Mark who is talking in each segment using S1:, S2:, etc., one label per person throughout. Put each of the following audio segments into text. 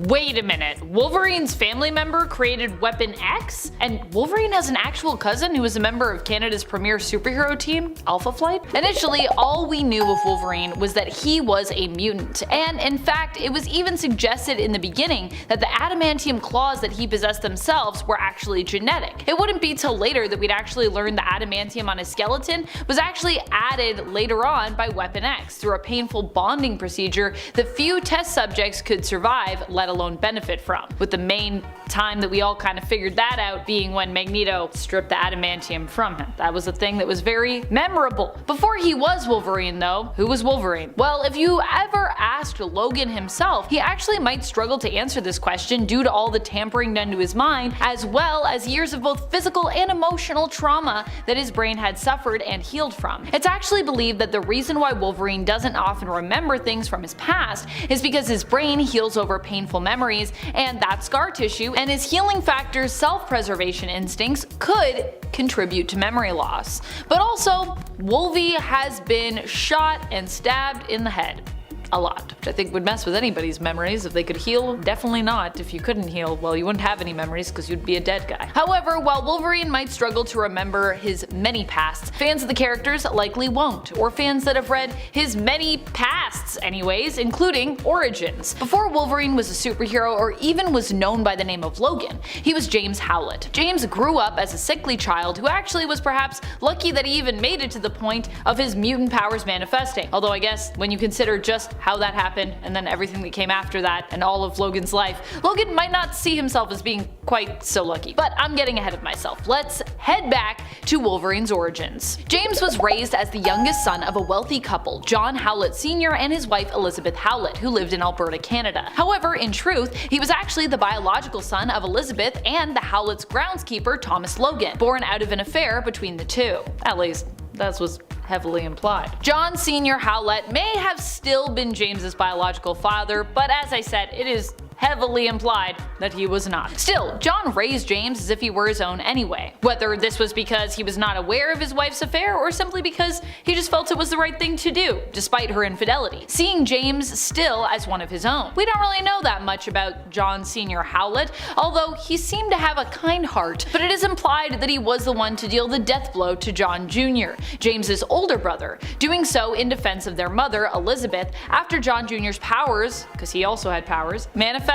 S1: Wait a minute, Wolverine's family member created Weapon X? And Wolverine has an actual cousin who is a member of Canada's premier superhero team, Alpha Flight? Initially, all we knew of Wolverine was that he was a mutant, and in fact, it was even suggested in the beginning that the adamantium claws that he possessed themselves were actually genetic. It wouldn't be till later that we'd actually learn the adamantium on his skeleton was actually added later on by Weapon X through a painful bonding procedure that few test subjects could survive, let alone benefit from, with the main time that we all kind of figured that out being when Magneto stripped the adamantium from him. That was a thing that was very memorable. Before he was Wolverine though, who was Wolverine? Well, if you ever asked Logan himself, he actually might struggle to answer this question due to all the tampering done to his mind, as well as years of both physical and emotional trauma that his brain had suffered and healed from. It's actually believed that the reason why Wolverine doesn't often remember things from his past is because his brain heals over painful memories, and that scar tissue and his healing factor's self-preservation instincts could contribute to memory loss. But also, Wolvie has been shot and stabbed in the head. A lot, which I think would mess with anybody's memories. If they could heal, definitely not. If you couldn't heal, well, you wouldn't have any memories because you'd be a dead guy. However, while Wolverine might struggle to remember his many pasts, fans of the characters likely won't, or fans that have read his many pasts anyways, including Origins. Before Wolverine was a superhero or even was known by the name of Logan, he was James Howlett. James grew up as a sickly child who actually was perhaps lucky that he even made it to the point of his mutant powers manifesting, although I guess when you consider just how that happened and then everything that came after that and all of Logan's life, Logan might not see himself as being quite so lucky. But I'm getting ahead of myself. Let's head back to Wolverine's origins. James was raised as the youngest son of a wealthy couple, John Howlett Sr. and his wife Elizabeth Howlett, who lived in Alberta, Canada. However, in truth, he was actually the biological son of Elizabeth and the Howlett's groundskeeper Thomas Logan, born out of an affair between the two. At least, that's what's heavily implied. John Sr. Howlett may have still been James's biological father, but as I said, it is heavily implied that he was not. Still, John raised James as if he were his own anyway, whether this was because he was not aware of his wife's affair or simply because he just felt it was the right thing to do, despite her infidelity, seeing James still as one of his own. We don't really know that much about John Sr. Howlett, although he seemed to have a kind heart, but it is implied that he was the one to deal the death blow to John Jr., James's older brother, doing so in defense of their mother, Elizabeth, after John Jr.'s powers, because he also had powers, manifested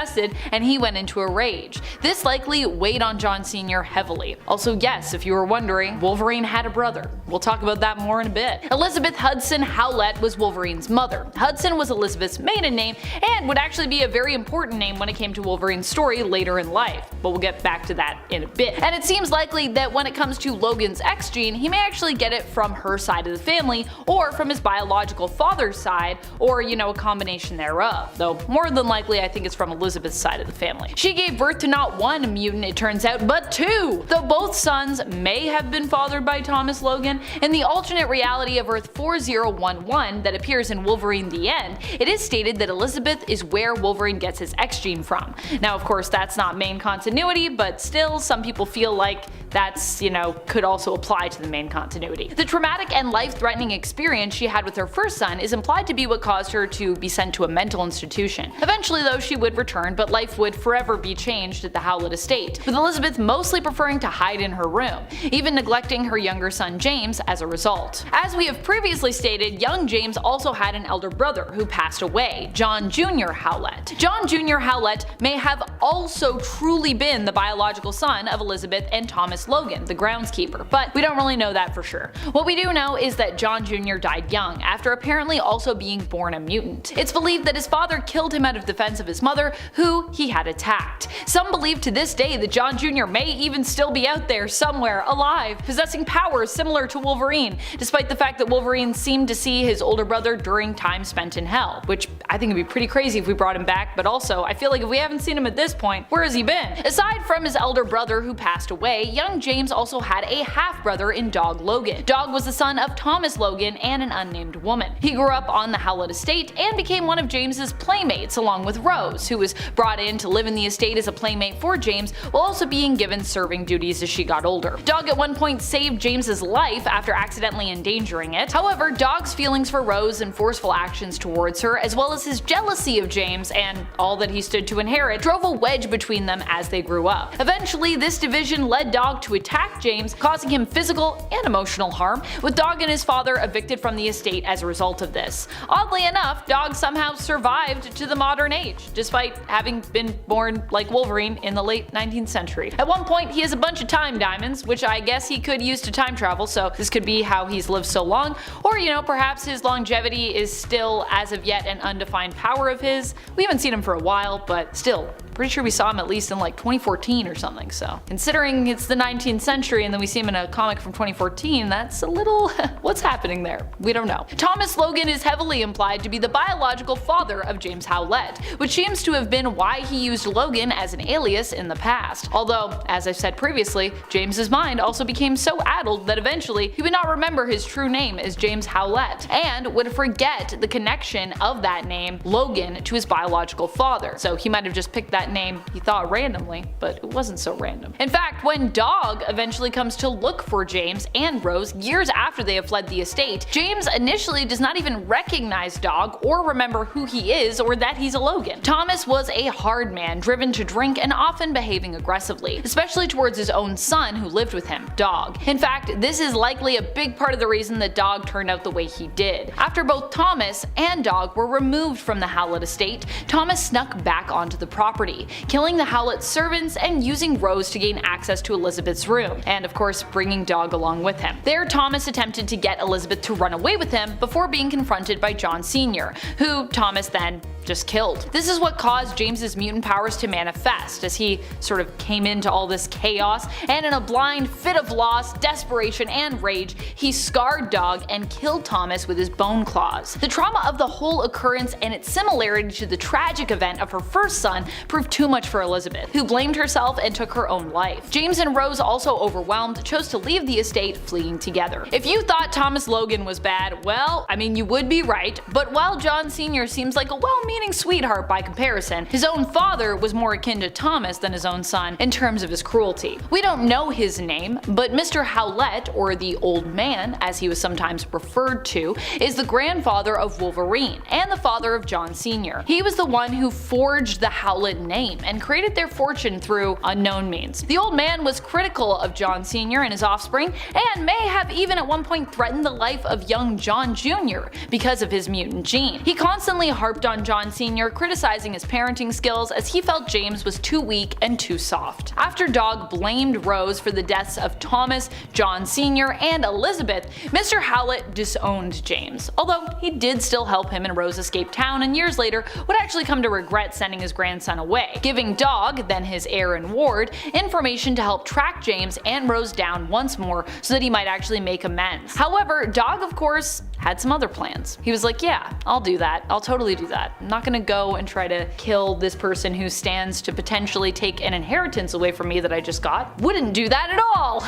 S1: and he went into a rage. This likely weighed on John Sr. heavily. Also, yes, if you were wondering, Wolverine had a brother. We'll talk about that more in a bit. Elizabeth Hudson Howlett was Wolverine's mother. Hudson was Elizabeth's maiden name and would actually be a very important name when it came to Wolverine's story later in life, but we'll get back to that in a bit. And it seems likely that when it comes to Logan's X gene, he may actually get it from her side of the family or from his biological father's side, or a combination thereof, though more than likely I think it's from Elizabeth's side of the family. She gave birth to not one mutant, it turns out, but two! Though both sons may have been fathered by Thomas Logan, in the alternate reality of Earth 4011 that appears in Wolverine The End, it is stated that Elizabeth is where Wolverine gets his X gene from. Now of course that's not main continuity, but still some people feel like that's, could also apply to the main continuity. The traumatic and life-threatening experience she had with her first son is implied to be what caused her to be sent to a mental institution. Eventually though she would return, but life would forever be changed at the Howlett estate, with Elizabeth mostly preferring to hide in her room, even neglecting her younger son James as a result. As we have previously stated, young James also had an elder brother who passed away, John Jr. Howlett. John Jr. Howlett may have also truly been the biological son of Elizabeth and Thomas Logan, the groundskeeper, but we don't really know that for sure. What we do know is that John Jr. died young, after apparently also being born a mutant. It's believed that his father killed him out of defense of his mother, who he had attacked. Some believe to this day that John Jr. may even still be out there somewhere alive, possessing powers similar to Wolverine, despite the fact that Wolverine seemed to see his older brother during time spent in hell, which I think would be pretty crazy if we brought him back, but also I feel like if we haven't seen him at this point, where has he been? Aside from his elder brother who passed away, young James also had a half-brother in Dog Logan. Dog was the son of Thomas Logan and an unnamed woman. He grew up on the Howlett estate and became one of James's playmates along with Rose, who was brought in to live in the estate as a playmate for James while also being given serving duties as she got older. Dog at one point saved James's life after accidentally endangering it. However, Dog's feelings for Rose and forceful actions towards her, as well as as his jealousy of James and all that he stood to inherit drove a wedge between them as they grew up. Eventually, this division led Dog to attack James, causing him physical and emotional harm, with Dog and his father evicted from the estate as a result of this. Oddly enough, Dog somehow survived to the modern age, despite having been born like Wolverine in the late 19th century. At one point, he has a bunch of time diamonds, which I guess he could use to time travel, so this could be how he's lived so long, or perhaps his longevity is still as of yet an undefined power of his. We haven't seen him for a while, but still, pretty sure we saw him at least in like 2014 or something, so considering it's the 19th century and then we see him in a comic from 2014, that's a little what's happening there? We don't know. Thomas Logan is heavily implied to be the biological father of James Howlett, which seems to have been why he used Logan as an alias in the past. Although, as I've said previously, James's mind also became so addled that eventually he would not remember his true name as James Howlett and would forget the connection of that name, Logan, to his biological father. So he might have just picked that name he thought randomly, but it wasn't so random. In fact, when Dog eventually comes to look for James and Rose years after they have fled the estate, James initially does not even recognize Dog or remember who he is or that he's a Logan. Thomas was a hard man, driven to drink and often behaving aggressively, especially towards his own son who lived with him, Dog. In fact, this is likely a big part of the reason that Dog turned out the way he did. After both Thomas and Dog were removed from the Howlett estate, Thomas snuck back onto the property, killing the Howlett servants and using Rose to gain access to Elizabeth's room, and of course bringing Dog along with him. There, Thomas attempted to get Elizabeth to run away with him before being confronted by John Sr., who Thomas then just killed. This is what caused James's mutant powers to manifest, as he sort of came into all this chaos, and in a blind fit of loss, desperation, and rage, he scarred Dog and killed Thomas with his bone claws. The trauma of the whole occurrence and its similarity to the tragic event of her first son proved too much for Elizabeth, who blamed herself and took her own life. James and Rose, also overwhelmed, chose to leave the estate, fleeing together. If you thought Thomas Logan was bad, well, I mean, you would be right, but while John Sr. seems like a well-meaning sweetheart by comparison, his own father was more akin to Thomas than his own son in terms of his cruelty. We don't know his name, but Mr. Howlett, or the Old Man, as he was sometimes referred to, is the grandfather of Wolverine and the father of John Sr. He was the one who forged the Howlett name and created their fortune through unknown means. The Old Man was critical of John Sr. and his offspring, and may have even at one point threatened the life of young John Jr. because of his mutant gene. He constantly harped on John Sr., criticizing his parenting skills as he felt James was too weak and too soft. After Dog blamed Rose for the deaths of Thomas, John Sr., and Elizabeth, Mr. Howlett disowned James, although he did still help him and Rose escape town, and years later would actually come to regret sending his grandson away, giving Dog, then his heir and ward, information to help track James and Rose down once more so that he might actually make amends. However, Dog, of course, had some other plans. He was like, yeah, I'll do that. I'll totally do that. I'm not gonna go and try to kill this person who stands to potentially take an inheritance away from me that I just got. Wouldn't do that at all.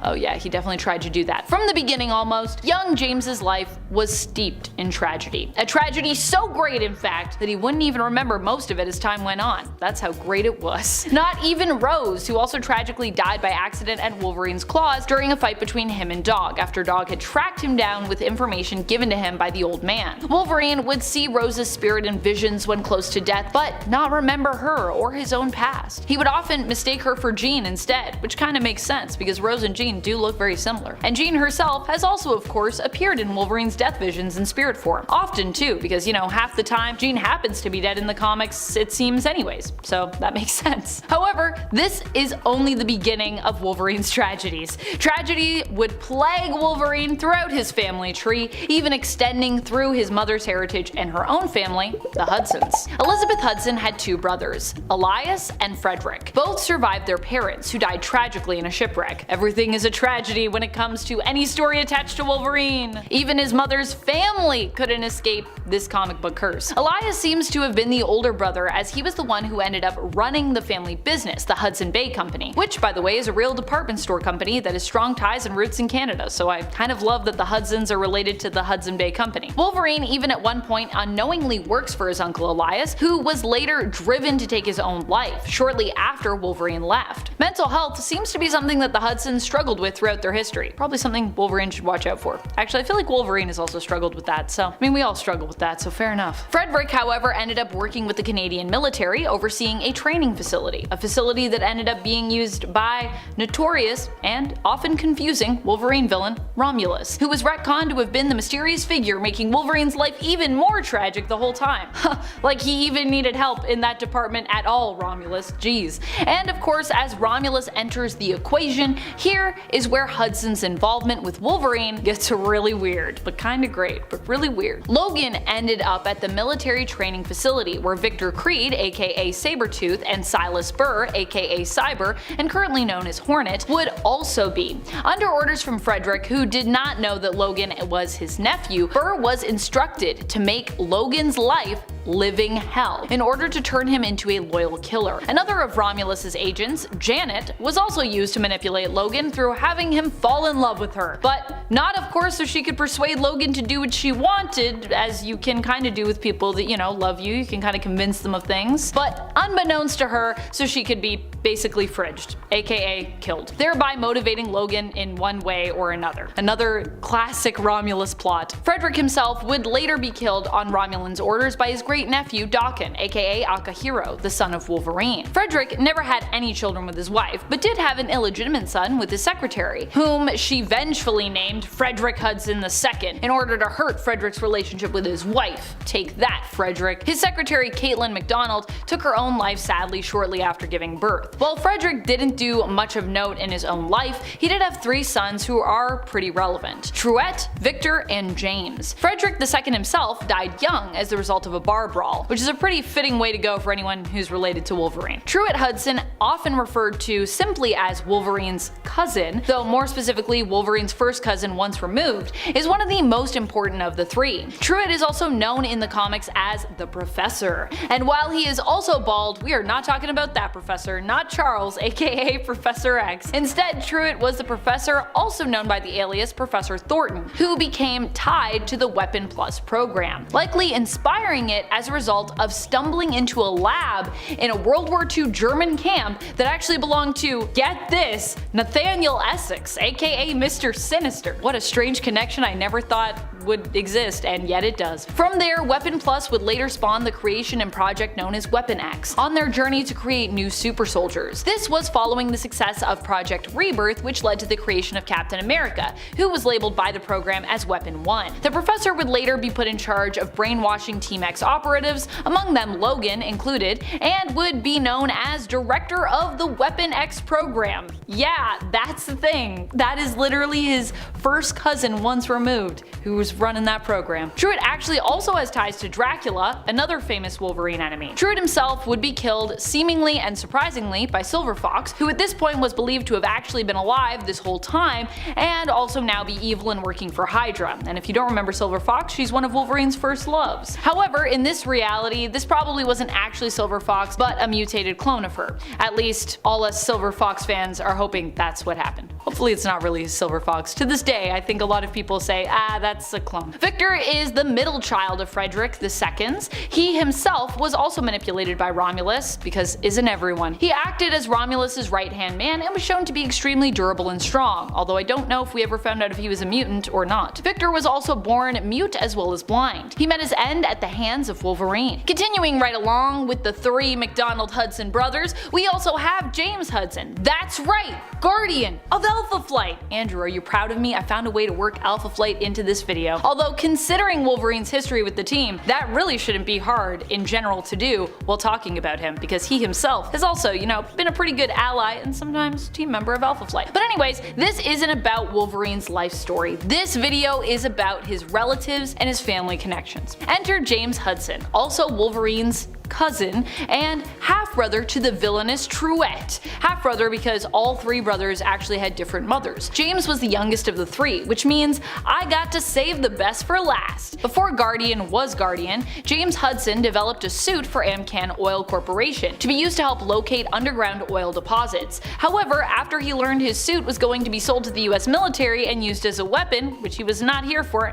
S1: Oh yeah, he definitely tried to do that. From the beginning almost, young James's life was steeped in tragedy. A tragedy so great, in fact, that he wouldn't even remember most of it as time went on. That's how great it was. Not even Rose, who also tragically died by accident at Wolverine's claws during a fight between him and Dog, after Dog had tracked him down with information given to him by the Old Man. Wolverine would see Rose's spirit in visions when close to death, but not remember her or his own past. He would often mistake her for Jean instead, which kinda makes sense because Rose and Jean do look very similar. And Jean herself has also, of course, appeared in Wolverine's death visions in spirit form. Often too, because half the time Jean happens to be dead in the comics, it seems anyways, so that makes sense. However, this is only the beginning of Wolverine's tragedies. Tragedy would plague Wolverine throughout his family tree, even extending through his mother's heritage and her own family, the Hudsons. Elizabeth Hudson had two brothers, Elias and Frederick. Both survived their parents, who died tragically in a shipwreck. Everything is a tragedy when it comes to any story attached to Wolverine. Even his mother's family couldn't escape this comic book curse. Elias seems to have been the older brother, as he was the one who ended up running the family business, the Hudson Bay Company, which by the way is a real department store company that has strong ties and roots in Canada, so I kind of love that the Hudsons are related to to the Hudson Bay Company. Wolverine even at one point unknowingly works for his uncle Elias, who was later driven to take his own life, shortly after Wolverine left. Mental health seems to be something that the Hudsons struggled with throughout their history. Probably something Wolverine should watch out for. Actually, I feel like Wolverine has also struggled with that, so I mean we all struggle with that, so fair enough. Frederick, however, ended up working with the Canadian military, overseeing a training facility, a facility that ended up being used by notorious and often confusing Wolverine villain Romulus, who was retconned to have been the mysterious figure making Wolverine's life even more tragic the whole time. Like he even needed help in that department at all, Romulus, jeez. And of course, as Romulus enters the equation, here is where Hudson's involvement with Wolverine gets really weird, but kinda great, but really weird. Logan ended up at the military training facility where Victor Creed, aka Sabretooth, and Silas Burr, aka Cyber, and currently known as Hornet, would also be. Under orders from Frederick, who did not know that Logan was his nephew, Burr was instructed to make Logan's life living hell in order to turn him into a loyal killer. Another of Romulus's agents, Janet, was also used to manipulate Logan through having him fall in love with her, but not of course so she could persuade Logan to do what she wanted, as you can kinda do with people that, you know, love you, you can kinda convince them of things, but unbeknownst to her, so she could be basically fridged, aka killed, thereby motivating Logan in one way or another. Another classic Romulus plot. Frederick himself would later be killed on Romulan's orders by his great-nephew Daken, aka Akahiro, the son of Wolverine. Frederick never had any children with his wife, but did have an illegitimate son with his secretary, whom she vengefully named Frederick Hudson II in order to hurt Frederick's relationship with his wife. Take that, Frederick. His secretary Caitlin MacDonald took her own life sadly shortly after giving birth. While Frederick didn't do much of note in his own life, he did have 3 sons who are pretty relevant: Truett, Victor, and James. Frederick II himself died young as the result of a bar brawl, which is a pretty fitting way to go for anyone who's related to Wolverine. Truett Hudson, often referred to simply as Wolverine's cousin, though more specifically Wolverine's first cousin once removed, is one of the most important of the 3. Truett is also known in the comics as the Professor, and while he is also bald, we are not talking about that professor, not Charles, aka Professor X. Instead, Truett was the Professor, also known by the alias Professor Thornton, who became tied to the Weapon Plus program, likely inspiring it as a result of stumbling into a lab in a World War II German camp that actually belonged to, get this, Nathaniel Essex, aka Mr. Sinister. What a strange connection I never thought would exist, and yet it does. From there, Weapon Plus would later spawn the creation and project known as Weapon X, on their journey to create new super soldiers. This was following the success of Project Rebirth, which led to the creation of Captain America, who was labeled by the program as Weapon 1. The Professor would later be put in charge of brainwashing Team X operatives, among them Logan included, and would be known as Director of the Weapon X program. Yeah, that's the thing. That is literally his first cousin once removed, who was running that program. Truett actually also has ties to Dracula, another famous Wolverine enemy. Truett himself would be killed, seemingly and surprisingly, by Silver Fox, who at this point was believed to have actually been alive this whole time, and also now be evil and working for Hydra. And if you don't remember Silver Fox, she's one of Wolverine's first loves. However, in this reality, this probably wasn't actually Silver Fox, but a mutated clone of her. At least, all us Silver Fox fans are hoping that's what happened. Hopefully it's not really Silver Fox. To this day, I think a lot of people say, that's a clone. Victor is the middle child of Frederick II's. He himself was also manipulated by Romulus, because isn't everyone? He acted as Romulus's right-hand man and was shown to be extremely durable and strong, although I don't know if we ever found out if he was a mutant or not. Victor was also born mute as well as blind. He met his end at the hands of Wolverine. Continuing right along with the 3 MacDonald Hudson brothers, we also have James Hudson. That's right, Guardian of Alpha Flight. Andrew, are you proud of me? I found a way to work Alpha Flight into this video. Although considering Wolverine's history with the team, that really shouldn't be hard in general to do while talking about him, because he himself has also, you know, been a pretty good ally and sometimes team member of Alpha Flight. But anyways, this isn't about Wolverine's life story. This video is about his relatives and his family connections. Enter James Hudson, also Wolverine's cousin and half half-brother to the villainous Truett. Half-brother because all three brothers actually had different mothers. James was the youngest of the three, which means I got to save the best for last. Before Guardian was Guardian, James Hudson developed a suit for Amcan Oil Corporation to be used to help locate underground oil deposits. However, after he learned his suit was going to be sold to the US military and used as a weapon, which he was not here for,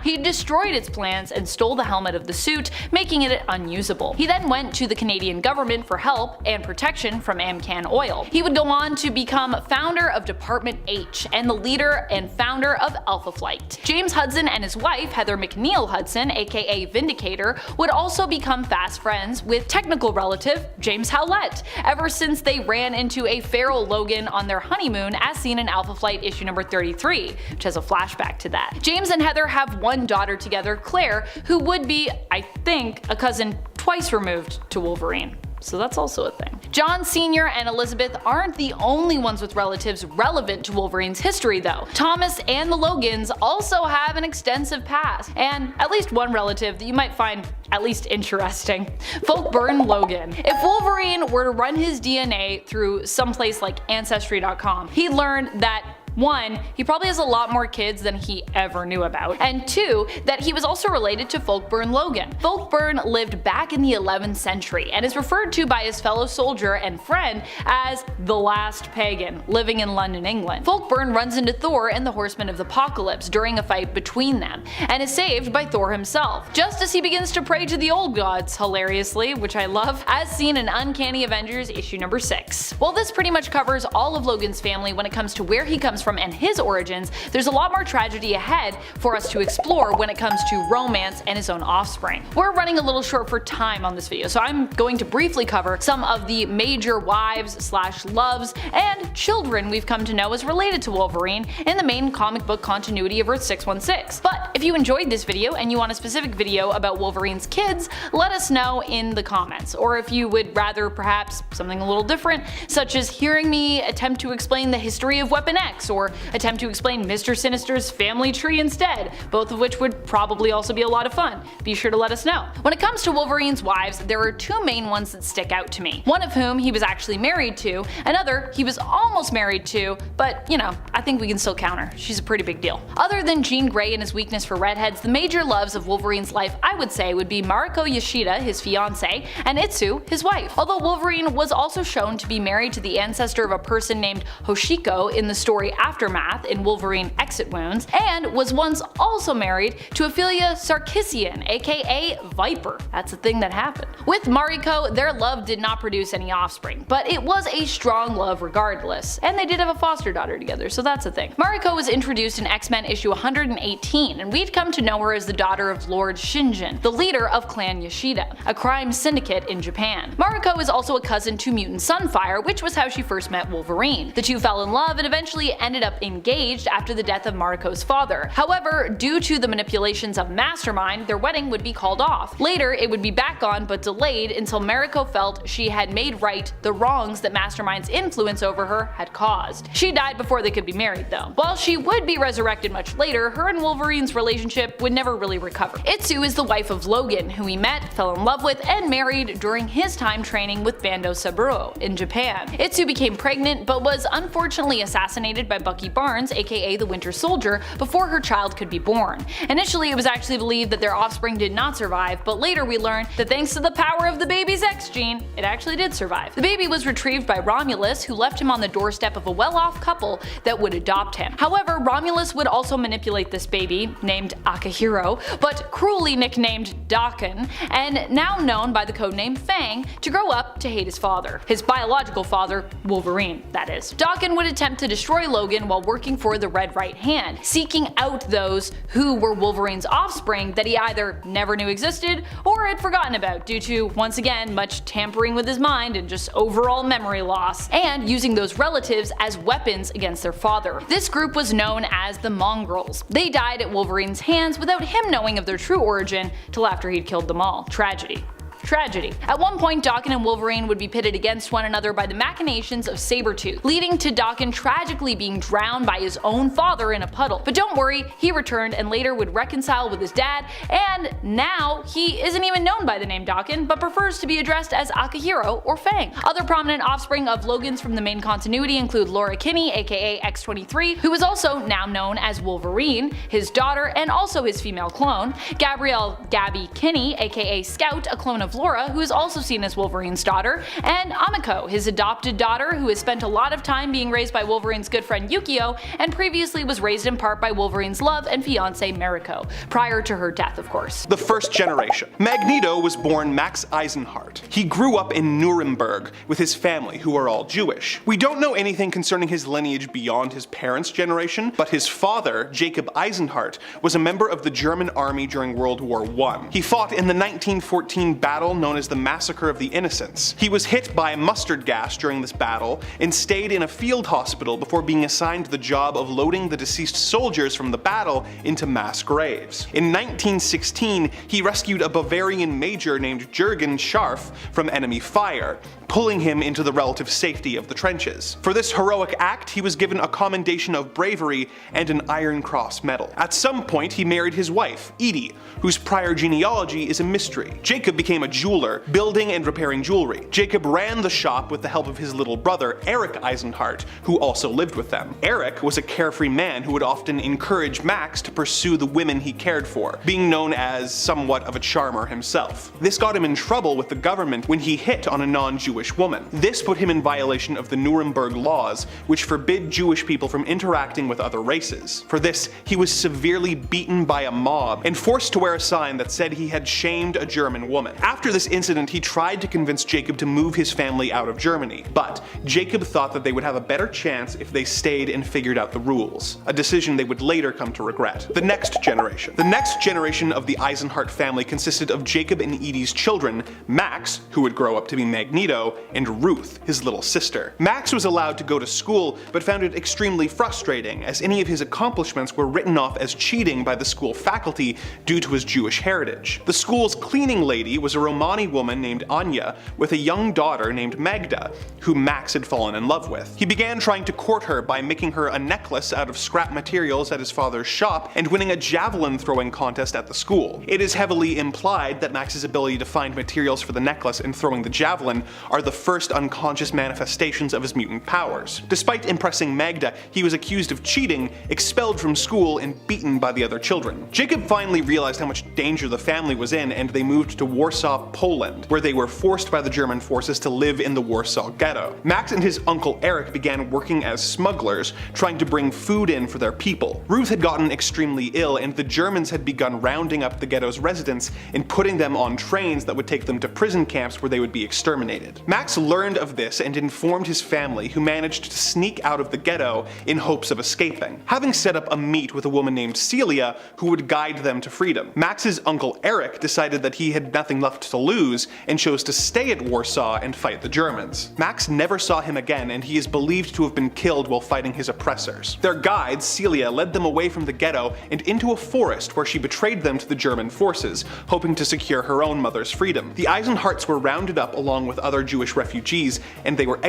S1: he destroyed its plans and stole the helmet of the suit, making it unusable. He then went to the Canadian government for help and protection from Amcan Oil. He would go on to become founder of Department H and the leader and founder of Alpha Flight. James Hudson and his wife, Heather McNeil Hudson, aka Vindicator, would also become fast friends with technical relative James Howlett, ever since they ran into a feral Logan on their honeymoon as seen in Alpha Flight issue number 33, which has a flashback to that. James and Heather have one daughter together, Claire, who would be, I think, a cousin twice removed to Wolverine. So that's also a thing. John Sr. and Elizabeth aren't the only ones with relatives relevant to Wolverine's history though. Thomas and the Logans also have an extensive past, and at least one relative that you might find at least interesting. Folkburn Logan. If Wolverine were to run his DNA through someplace like Ancestry.com, he'd learn that 1. He probably has a lot more kids than he ever knew about, and 2. That he was also related to Folkburn Logan. Folkburn lived back in the 11th century and is referred to by his fellow soldier and friend as the last pagan, living in London, England. Folkburn runs into Thor and the Horsemen of the Apocalypse during a fight between them, and is saved by Thor himself, just as he begins to pray to the old gods, hilariously, which I love, as seen in Uncanny Avengers issue number 6. While this pretty much covers all of Logan's family when it comes to where he comes from and his origins, there's a lot more tragedy ahead for us to explore when it comes to romance and his own offspring. We're running a little short for time on this video, so I'm going to briefly cover some of the major wives / loves and children we've come to know as related to Wolverine in the main comic book continuity of Earth 616. But if you enjoyed this video and you want a specific video about Wolverine's kids, let us know in the comments. Or if you would rather perhaps something a little different, such as hearing me attempt to explain the history of Weapon X, or attempt to explain Mr. Sinister's family tree instead, both of which would probably also be a lot of fun. Be sure to let us know. When it comes to Wolverine's wives, there are two main ones that stick out to me. One of whom he was actually married to, another he was almost married to, but you know, I think we can still count her. She's a pretty big deal. Other than Jean Grey and his weakness for redheads, the major loves of Wolverine's life I would say would be Mariko Yoshida, his fiancée, and Itsu, his wife. Although Wolverine was also shown to be married to the ancestor of a person named Hoshiko in the story Aftermath in Wolverine Exit Wounds, and was once also married to Ophelia Sarkissian, aka Viper. That's a thing that happened. With Mariko, their love did not produce any offspring, but it was a strong love regardless, and they did have a foster daughter together, so that's a thing. Mariko was introduced in X-Men issue 118, and we'd come to know her as the daughter of Lord Shinjin, the leader of Clan Yoshida, a crime syndicate in Japan. Mariko is also a cousin to Mutant Sunfire, which was how she first met Wolverine. The two fell in love and eventually ended up engaged after the death of Mariko's father. However, due to the manipulations of Mastermind, their wedding would be called off. Later, it would be back on but delayed until Mariko felt she had made right the wrongs that Mastermind's influence over her had caused. She died before they could be married though. While she would be resurrected much later, her and Wolverine's relationship would never really recover. Itsu is the wife of Logan, who he met, fell in love with, and married during his time training with Bando Saburo in Japan. Itsu became pregnant but was unfortunately assassinated by Bucky Barnes, aka the Winter Soldier, before her child could be born. Initially, it was actually believed that their offspring did not survive, but later we learned that thanks to the power of the baby's X gene, it actually did survive. The baby was retrieved by Romulus, who left him on the doorstep of a well-off couple that would adopt him. However, Romulus would also manipulate this baby, named Akihiro, but cruelly nicknamed Daken, and now known by the codename Fang, to grow up to hate his father. His biological father, Wolverine, that is. Daken would attempt to destroy Logan while working for the Red Right Hand, seeking out those who were Wolverine's offspring that he either never knew existed or had forgotten about due to, once again, much tampering with his mind and just overall memory loss, and using those relatives as weapons against their father. This group was known as the Mongrels. They died at Wolverine's hands without him knowing of their true origin till after he'd killed them all. Tragedy. tragedy. At one point, Daken and Wolverine would be pitted against one another by the machinations of Sabretooth, leading to Daken tragically being drowned by his own father in a puddle. But don't worry, he returned and later would reconcile with his dad, and now he isn't even known by the name Daken, but prefers to be addressed as Akihiro or Fang. Other prominent offspring of Logan's from the main continuity include Laura Kinney, aka X-23, who is also now known as Wolverine, his daughter and also his female clone, Gabrielle Gabby Kinney, aka Scout, a clone of Laura, who is also seen as Wolverine's daughter, and Amiko, his adopted daughter, who has spent a lot of time being raised by Wolverine's good friend Yukio, and previously was raised in part by Wolverine's love and fiancée Mariko, prior to her death of course.
S2: The first generation. Magneto was born Max Eisenhart. He grew up in Nuremberg with his family, who are all Jewish. We don't know anything concerning his lineage beyond his parents' generation, but his father, Jacob Eisenhart, was a member of the German army during World War I. He fought in the 1914 battle known as the Massacre of the Innocents. He was hit by mustard gas during this battle and stayed in a field hospital before being assigned the job of loading the deceased soldiers from the battle into mass graves. In 1916, he rescued a Bavarian major named Jürgen Scharf from enemy fire, pulling him into the relative safety of the trenches. For this heroic act, he was given a Commendation of Bravery and an Iron Cross medal. At some point, he married his wife, Edie, whose prior genealogy is a mystery. Jacob became a jeweler, building and repairing jewelry. Jacob ran the shop with the help of his little brother, Eric Eisenhart, who also lived with them. Eric was a carefree man who would often encourage Max to pursue the women he cared for, being known as somewhat of a charmer himself. This got him in trouble with the government when he hit on a non-Jewish woman. This put him in violation of the Nuremberg laws, which forbid Jewish people from interacting with other races. For this, he was severely beaten by a mob and forced to wear a sign that said he had shamed a German woman. After this incident, he tried to convince Jacob to move his family out of Germany, but Jacob thought that they would have a better chance if they stayed and figured out the rules, a decision they would later come to regret. The next generation. The next generation of the Eisenhart family consisted of Jacob and Edie's children, Max, who would grow up to be Magneto, and Ruth, his little sister. Max was allowed to go to school, but found it extremely frustrating, as any of his accomplishments were written off as cheating by the school faculty due to his Jewish heritage. The school's cleaning lady was a Romani woman named Anya, with a young daughter named Magda, who Max had fallen in love with. He began trying to court her by making her a necklace out of scrap materials at his father's shop and winning a javelin throwing contest at the school. It is heavily implied that Max's ability to find materials for the necklace and throwing the javelin are the first unconscious manifestations of his mutant powers. Despite impressing Magda, he was accused of cheating, expelled from school, and beaten by the other children. Jacob finally realized how much danger the family was in, and they moved to Warsaw, Poland, where they were forced by the German forces to live in the Warsaw Ghetto. Max and his uncle Eric began working as smugglers, trying to bring food in for their people. Ruth had gotten extremely ill, and the Germans had begun rounding up the ghetto's residents and putting them on trains that would take them to prison camps where they would be exterminated. Max learned of this and informed his family, who managed to sneak out of the ghetto in hopes of escaping, having set up a meet with a woman named Celia who would guide them to freedom. Max's uncle Eric decided that he had nothing left to lose and chose to stay at Warsaw and fight the Germans. Max never saw him again, and he is believed to have been killed while fighting his oppressors. Their guide, Celia, led them away from the ghetto and into a forest where she betrayed them to the German forces, hoping to secure her own mother's freedom. The Eisenharts were rounded up along with other Jewish refugees, and they were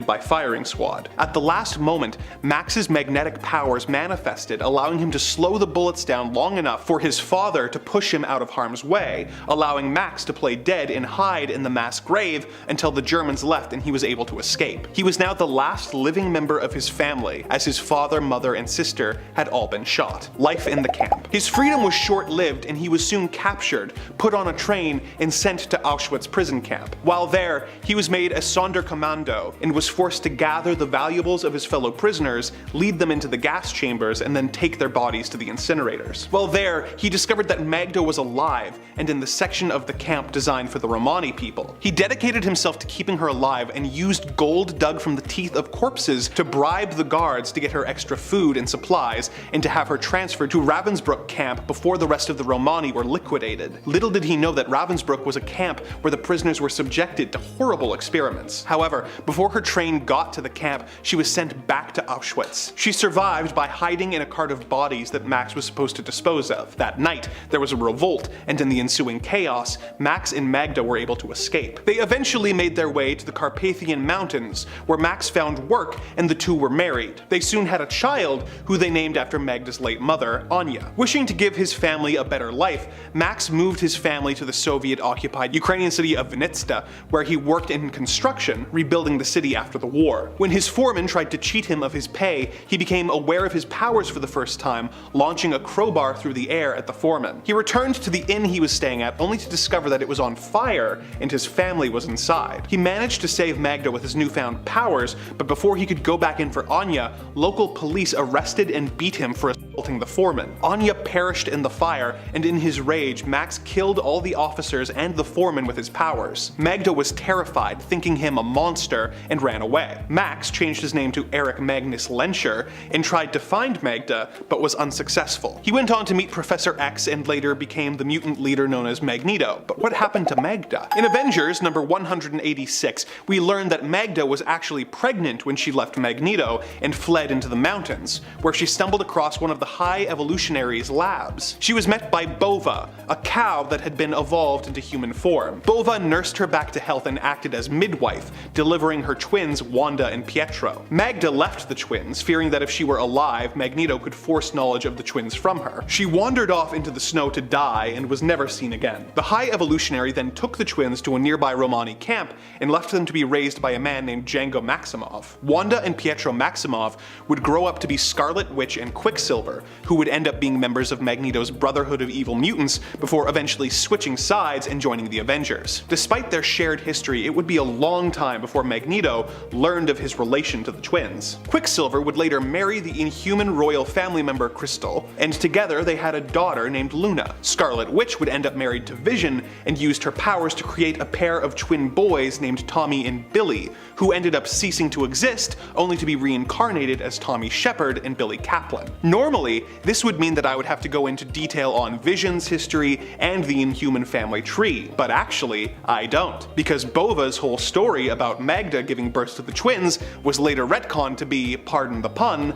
S2: by firing squad. At the last moment, Max's magnetic powers manifested, allowing him to slow the bullets down long enough for his father to push him out of harm's way, allowing Max to play dead and hide in the mass grave until the Germans left and he was able to escape. He was now the last living member of his family, as his father, mother, and sister had all been shot. Life in the camp. His freedom was short-lived, and he was soon captured, put on a train, and sent to Auschwitz prison camp. While there, he was made a Sonderkommando and was forced to gather the valuables of his fellow prisoners, lead them into the gas chambers, and then take their bodies to the incinerators. While there, he discovered that Magda was alive and in the section of the camp designed for the Romani people. He dedicated himself to keeping her alive and used gold dug from the teeth of corpses to bribe the guards to get her extra food and supplies, and to have her transferred to Ravensbrück camp before the rest of the Romani were liquidated. Little did he know that Ravensbrück was a camp where the prisoners were subjected to horrible experiments. However, before her training train got to the camp, she was sent back to Auschwitz. She survived by hiding in a cart of bodies that Max was supposed to dispose of. That night, there was a revolt, and in the ensuing chaos, Max and Magda were able to escape. They eventually made their way to the Carpathian Mountains, where Max found work and the two were married. They soon had a child, who they named after Magda's late mother, Anya. Wishing to give his family a better life, Max moved his family to the Soviet-occupied Ukrainian city of Vinnytsia, where he worked in construction, rebuilding the city after the war. When his foreman tried to cheat him of his pay, he became aware of his powers for the first time, launching a crowbar through the air at the foreman. He returned to the inn he was staying at only to discover that it was on fire and his family was inside. He managed to save Magda with his newfound powers, but before he could go back in for Anya, local police arrested and beat him for assaulting the foreman. Anya perished in the fire, and in his rage, Max killed all the officers and the foreman with his powers. Magda was terrified, thinking him a monster, and ran away. Max changed his name to Eric Magnus Lenscher and tried to find Magda, but was unsuccessful. He went on to meet Professor X and later became the mutant leader known as Magneto. But what happened to Magda? In Avengers number 186, we learned that Magda was actually pregnant when she left Magneto and fled into the mountains, where she stumbled across one of the High Evolutionaries' labs. She was met by Bova, a cow that had been evolved into human form. Bova nursed her back to health and acted as midwife, delivering her twins Wanda and Pietro. Magda left the twins, fearing that if she were alive, Magneto could force knowledge of the twins from her. She wandered off into the snow to die and was never seen again. The High Evolutionary then took the twins to a nearby Romani camp and left them to be raised by a man named Django Maximoff. Wanda and Pietro Maximoff would grow up to be Scarlet Witch and Quicksilver, who would end up being members of Magneto's Brotherhood of Evil Mutants before eventually switching sides and joining the Avengers. Despite their shared history, it would be a long time before Magneto learned of his relation to the twins. Quicksilver would later marry the Inhuman royal family member Crystal, and together they had a daughter named Luna. Scarlet Witch would end up married to Vision and used her powers to create a pair of twin boys named Tommy and Billy, who ended up ceasing to exist only to be reincarnated as Tommy Shepard and Billy Kaplan. Normally, this would mean that I would have to go into detail on Vision's history and the Inhuman family tree, but actually, I don't, because Bova's whole story about Magda giving birth to the twins was later retconned to be, pardon the pun,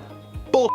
S2: bull.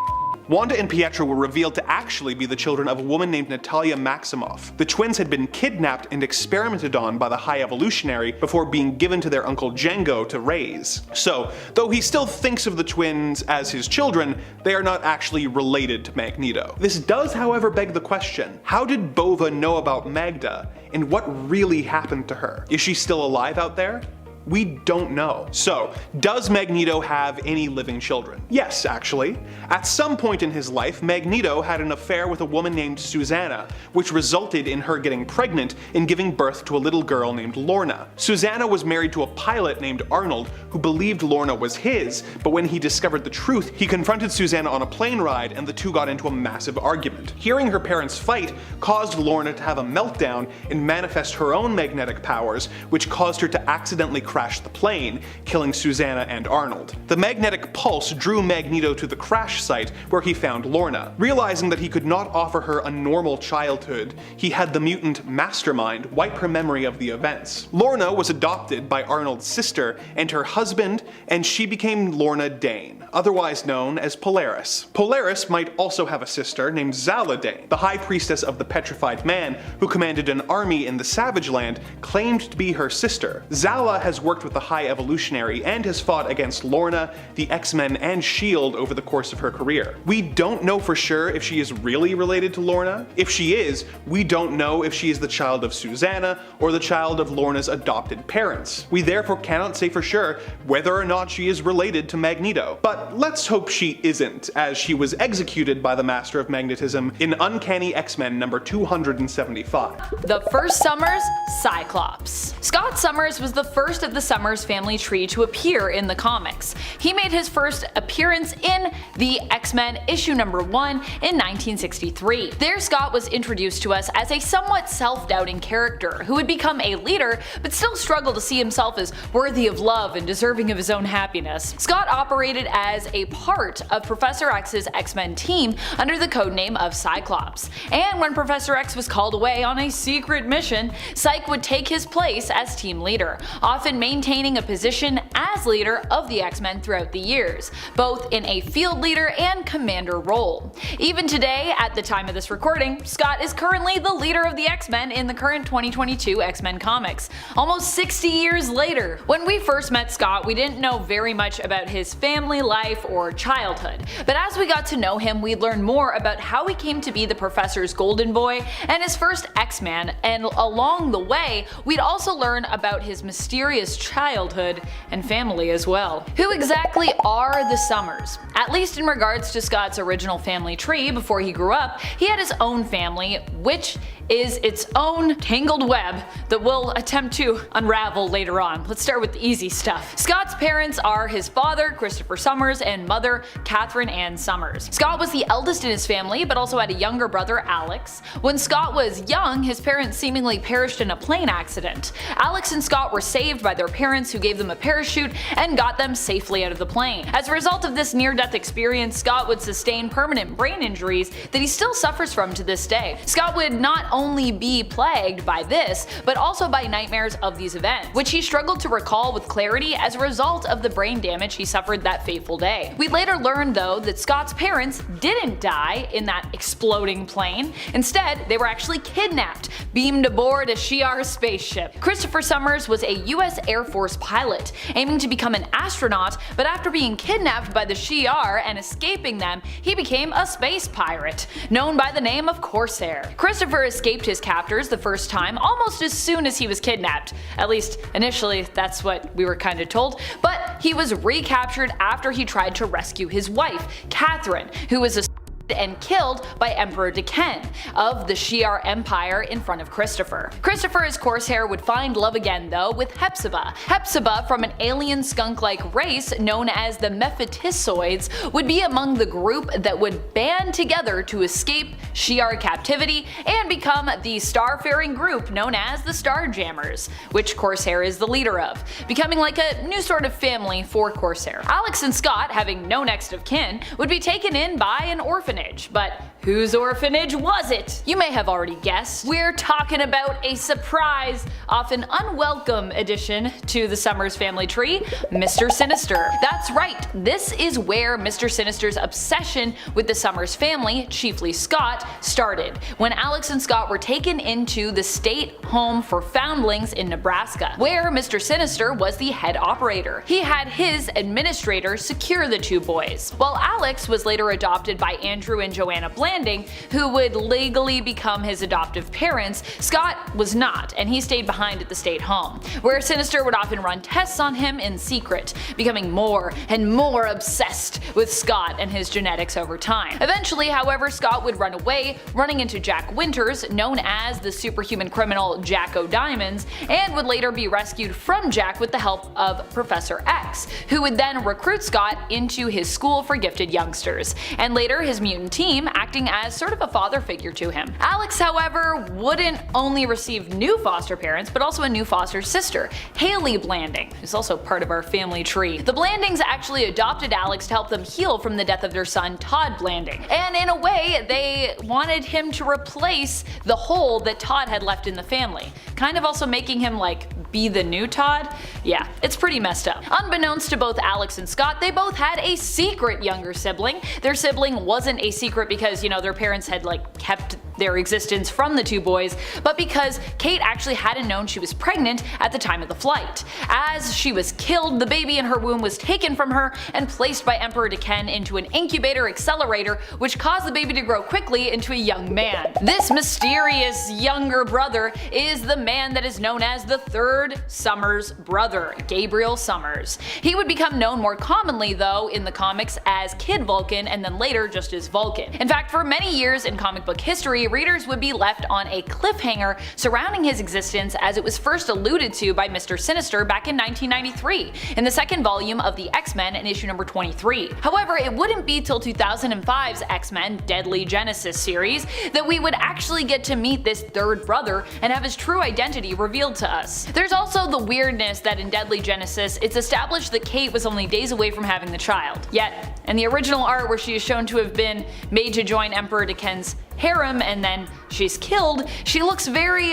S2: Wanda and Pietro were revealed to actually be the children of a woman named Natalia Maximoff. The twins had been kidnapped and experimented on by the High Evolutionary before being given to their uncle Django to raise. So, though he still thinks of the twins as his children, they are not actually related to Magneto. This does, however, beg the question, how did Bova know about Magda, and what really happened to her? Is she still alive out there? We don't know. So, does Magneto have any living children? Yes, actually. At some point in his life, Magneto had an affair with a woman named Susanna, which resulted in her getting pregnant and giving birth to a little girl named Lorna. Susanna was married to a pilot named Arnold, who believed Lorna was his, but when he discovered the truth, he confronted Susanna on a plane ride and the two got into a massive argument. Hearing her parents fight caused Lorna to have a meltdown and manifest her own magnetic powers, which caused her to accidentally crashed the plane, killing Susanna and Arnold. The magnetic pulse drew Magneto to the crash site where he found Lorna. Realizing that he could not offer her a normal childhood, he had the mutant Mastermind wipe her memory of the events. Lorna was adopted by Arnold's sister and her husband, and she became Lorna Dane, otherwise known as Polaris. Polaris might also have a sister named Zala Dane. The High Priestess of the Petrified Man, who commanded an army in the Savage Land, claimed to be her sister. Zala has worked with the High Evolutionary and has fought against Lorna, the X-Men, and S.H.I.E.L.D. over the course of her career. We don't know for sure if she is really related to Lorna. If she is, we don't know if she is the child of Susanna or the child of Lorna's adopted parents. We therefore cannot say for sure whether or not she is related to Magneto. But let's hope she isn't, as she was executed by the Master of Magnetism in Uncanny X-Men number 275.
S1: The first Summers, Cyclops. Scott Summers was the first of the Summers family tree to appear in the comics. He made his first appearance in the X-Men issue number 1 in 1963. There Scott was introduced to us as a somewhat self-doubting character who would become a leader but still struggle to see himself as worthy of love and deserving of his own happiness. Scott operated as a part of Professor X's X-Men team under the codename of Cyclops, and when Professor X was called away on a secret mission, Cyc would take his place as team leader, often and maintaining a position as leader of the X-Men throughout the years, both in a field leader and commander role. Even today, at the time of this recording, Scott is currently the leader of the X-Men in the current 2022 X-Men comics, almost 60 years later. When we first met Scott, we didn't know very much about his family life or childhood, but as we got to know him, we learned more about how he came to be the Professor's golden boy and his first X-Man, and along the way, we'd also learn about his mysterious childhood and family as well. Who exactly are the Summers? At least in regards to Scott's original family tree before he grew up, he had his own family, which is its own tangled web that we'll attempt to unravel later on. Let's start with the easy stuff. Scott's parents are his father, Christopher Summers, and mother, Catherine Ann Summers. Scott was the eldest in his family, but also had a younger brother, Alex. When Scott was young, his parents seemingly perished in a plane accident. Alex and Scott were saved by their parents, who gave them a parachute and got them safely out of the plane. As a result of this near-death experience, Scott would sustain permanent brain injuries that he still suffers from to this day. Scott would not only be plagued by this, but also by nightmares of these events, which he struggled to recall with clarity as a result of the brain damage he suffered that fateful day. We later learned though that Scott's parents didn't die in that exploding plane. Instead, they were actually kidnapped, beamed aboard a Shi'ar spaceship. Christopher Summers was a US Air Force pilot, aiming to become an astronaut, but after being kidnapped by the Shi'ar and escaping them, he became a space pirate, known by the name of Corsair. Christopher escaped his captors the first time almost as soon as he was kidnapped. At least initially that's what we were kinda told, but he was recaptured after he tried to rescue his wife, Catherine, who was and killed by Emperor Deken of the Shi'ar Empire in front of Christopher. Christopher as Corsair would find love again though with Hepzibah. Hepzibah, from an alien skunk-like race known as the Mephitissoids, would be among the group that would band together to escape Shi'ar captivity and become the star-faring group known as the Starjammers, which Corsair is the leader of, becoming like a new sort of family for Corsair. Alex and Scott, having no next of kin, would be taken in by an orphanage. But whose orphanage was it? You may have already guessed. We're talking about a surprise, often unwelcome addition to the Summers family tree, Mr. Sinister. That's right, this is where Mr. Sinister's obsession with the Summers family, chiefly Scott, started, when Alex and Scott were taken into the state home for foundlings in Nebraska, where Mr. Sinister was the head operator. He had his administrator secure the two boys, while Alex was later adopted by Andrew and Joanna Blanding, who would legally become his adoptive parents. Scott was not, and he stayed behind at the state home, where Sinister would often run tests on him in secret, becoming more and more obsessed with Scott and his genetics over time. Eventually, however, Scott would run away, running into Jack Winters, known as the superhuman criminal Jack O'Diamonds, and would later be rescued from Jack with the help of Professor X, who would then recruit Scott into his school for gifted youngsters, and later his mutant team, acting as sort of a father figure to him. Alex, however, wouldn't only receive new foster parents, but also a new foster sister, Haley Blanding, who's also part of our family tree. The Blandings actually adopted Alex to help them heal from the death of their son, Todd Blanding, and in a way, they wanted him to replace the hole that Todd had left in the family, kind of also making him like be the new Todd. Yeah, it's pretty messed up. Unbeknownst to both Alex and Scott, they both had a secret younger sibling. Their sibling wasn't a secret because, you know, their parents had like kept their existence from the two boys, but because Kate actually hadn't known she was pregnant at the time of the flight. As she was killed, the baby in her womb was taken from her and placed by Emperor Deken into an incubator accelerator, which caused the baby to grow quickly into a young man. This mysterious younger brother is the man that is known as the third Summers brother, Gabriel Summers. He would become known more commonly though in the comics as Kid Vulcan, and then later just as Vulcan. In fact, for many years in comic book history, readers would be left on a cliffhanger surrounding his existence, as it was first alluded to by Mr. Sinister back in 1993 in the second volume of the X-Men in issue number 23. However, it wouldn't be till 2005's X-Men Deadly Genesis series that we would actually get to meet this third brother and have his true identity revealed to us. There's also the weirdness that in Deadly Genesis, it's established that Kate was only days away from having the child. Yet, in the original art where she is shown to have been made to join Emperor Deken's harem and then she's killed, she looks very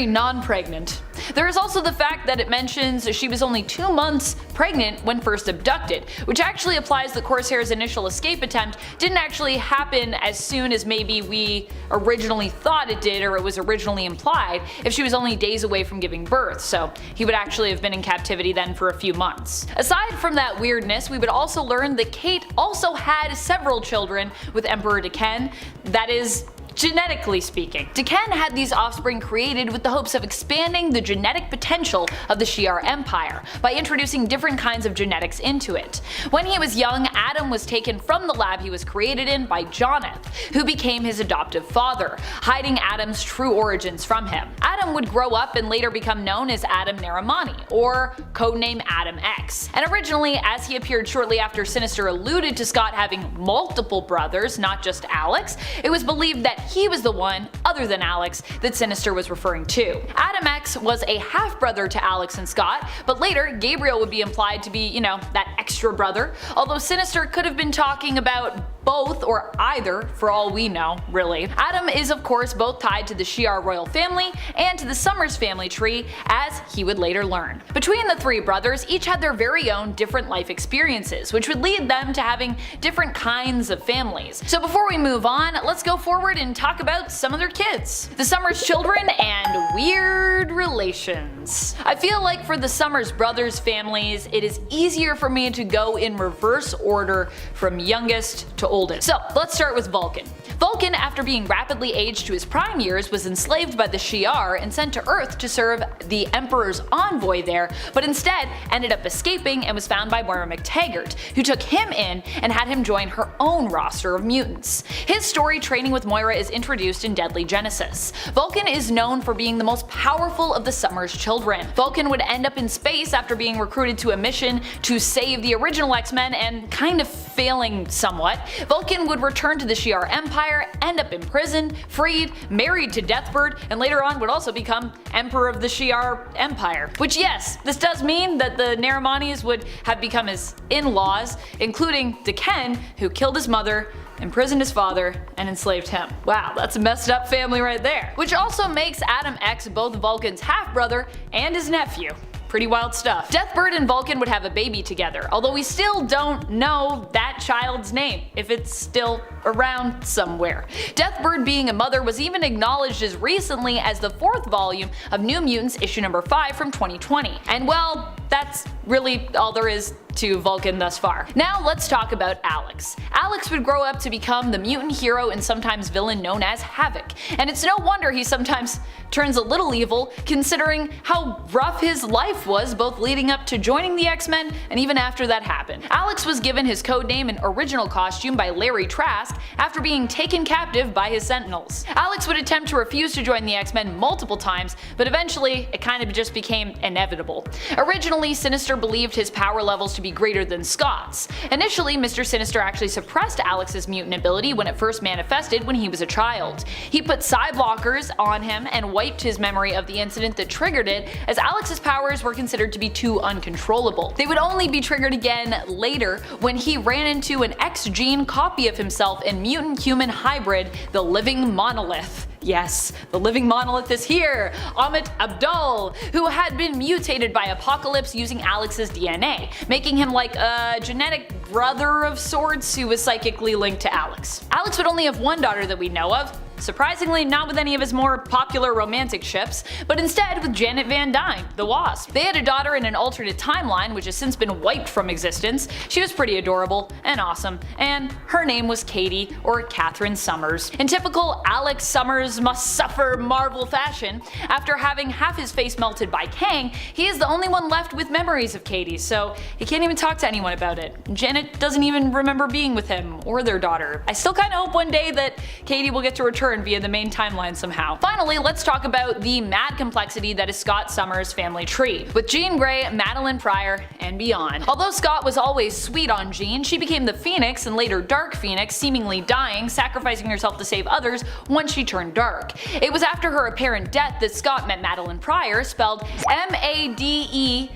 S1: non-pregnant. There is also the fact that it mentions she was only 2 months pregnant when first abducted, which actually applies the Corsair's initial escape attempt didn't actually happen as soon as maybe we originally thought it did, or it was originally implied, if she was only days away from giving birth, so he would actually have been in captivity then for a few months. Aside from that weirdness, we would also learn that Kate also had several children with Emperor Deken, that is, genetically speaking. Deken had these offspring created with the hopes of expanding the genetic potential of the Shi'ar Empire by introducing different kinds of genetics into it. When he was young, Adam was taken from the lab he was created in by Joneth, who became his adoptive father, hiding Adam's true origins from him. Adam would grow up and later become known as Adam Naramani, or codename Adam X. And originally, as he appeared shortly after Sinister alluded to Scott having multiple brothers, not just Alex, it was believed that he was the one, other than Alex, that Sinister was referring to. Adam X was a half-brother to Alex and Scott, but later Gabriel would be implied to be, you know, that extra brother, although Sinister could have been talking about both or either for all we know, really. Adam is of course both tied to the Shi'ar royal family and to the Summers family tree, as he would later learn. Between the three brothers, each had their very own different life experiences, which would lead them to having different kinds of families. So before we move on, let's go forward and talk about some of their kids. The Summers children and weird relations. I feel like for the Summers brothers' families, it is easier for me to go in reverse order from youngest to oldest. So let's start with Vulcan. Vulcan, after being rapidly aged to his prime years, was enslaved by the Shi'ar and sent to Earth to serve the Emperor's envoy there, but instead ended up escaping and was found by Moira McTaggart, who took him in and had him join her own roster of mutants. His story training with Moira is introduced in Deadly Genesis. Vulcan is known for being the most powerful of the Summers children. Vulcan would end up in space after being recruited to a mission to save the original X-Men and kind of failing somewhat. Vulcan would return to the Shi'ar Empire, end up imprisoned, freed, married to Deathbird, and later on would also become Emperor of the Shi'ar Empire. Which, yes, this does mean that the Naramanis would have become his in-laws, including Deken, who killed his mother, imprisoned his father, and enslaved him. Wow, that's a messed up family right there. Which also makes Adam X both Vulcan's half-brother and his nephew. Pretty wild stuff. Deathbird and Vulcan would have a baby together, although we still don't know that child's name, if it's still around somewhere. Deathbird being a mother was even acknowledged as recently as the 4th volume of New Mutants issue number 5 from 2020. And well, that's really all there is to Vulcan thus far. Now let's talk about Alex. Alex would grow up to become the mutant hero and sometimes villain known as Havoc, and it's no wonder he sometimes turns a little evil considering how rough his life was both leading up to joining the X-Men and even after that happened. Alex was given his codename and original costume by Larry Trask after being taken captive by his Sentinels. Alex would attempt to refuse to join the X-Men multiple times, but eventually it kind of just became inevitable. Originally, Sinister believed his power levels to be greater than Scott's. Initially, Mr. Sinister actually suppressed Alex's mutant ability when it first manifested when he was a child. He put psi blockers on him and wiped his memory of the incident that triggered it, as Alex's powers were considered to be too uncontrollable. They would only be triggered again later when he ran into an X-gene copy of himself in mutant-human hybrid, the Living Monolith. Yes, the Living Monolith is here! Amit Abdul, who had been mutated by Apocalypse using Alex's DNA, making him like a genetic brother of sorts who was psychically linked to Alex. Alex would only have one daughter that we know of, surprisingly not with any of his more popular romantic ships, but instead with Janet Van Dyne, the Wasp. They had a daughter in an alternate timeline which has since been wiped from existence. She was pretty adorable and awesome, and her name was Katie, or Catherine Summers. In typical Alex Summers must suffer Marvel fashion, after having half his face melted by Kang, he is the only one left with memories of Katie, so he can't even talk to anyone about it. Janet doesn't even remember being with him or their daughter. I still kinda hope one day that Katie will get to return via the main timeline somehow. Finally, let's talk about the mad complexity that is Scott Summers' family tree, with Jean Grey, Madeline Pryor, and beyond. Although Scott was always sweet on Jean, she became the Phoenix and later Dark Phoenix, seemingly dying, sacrificing herself to save others once she turned dark. It was after her apparent death that Scott met Madeline Pryor, spelled M-A-D-E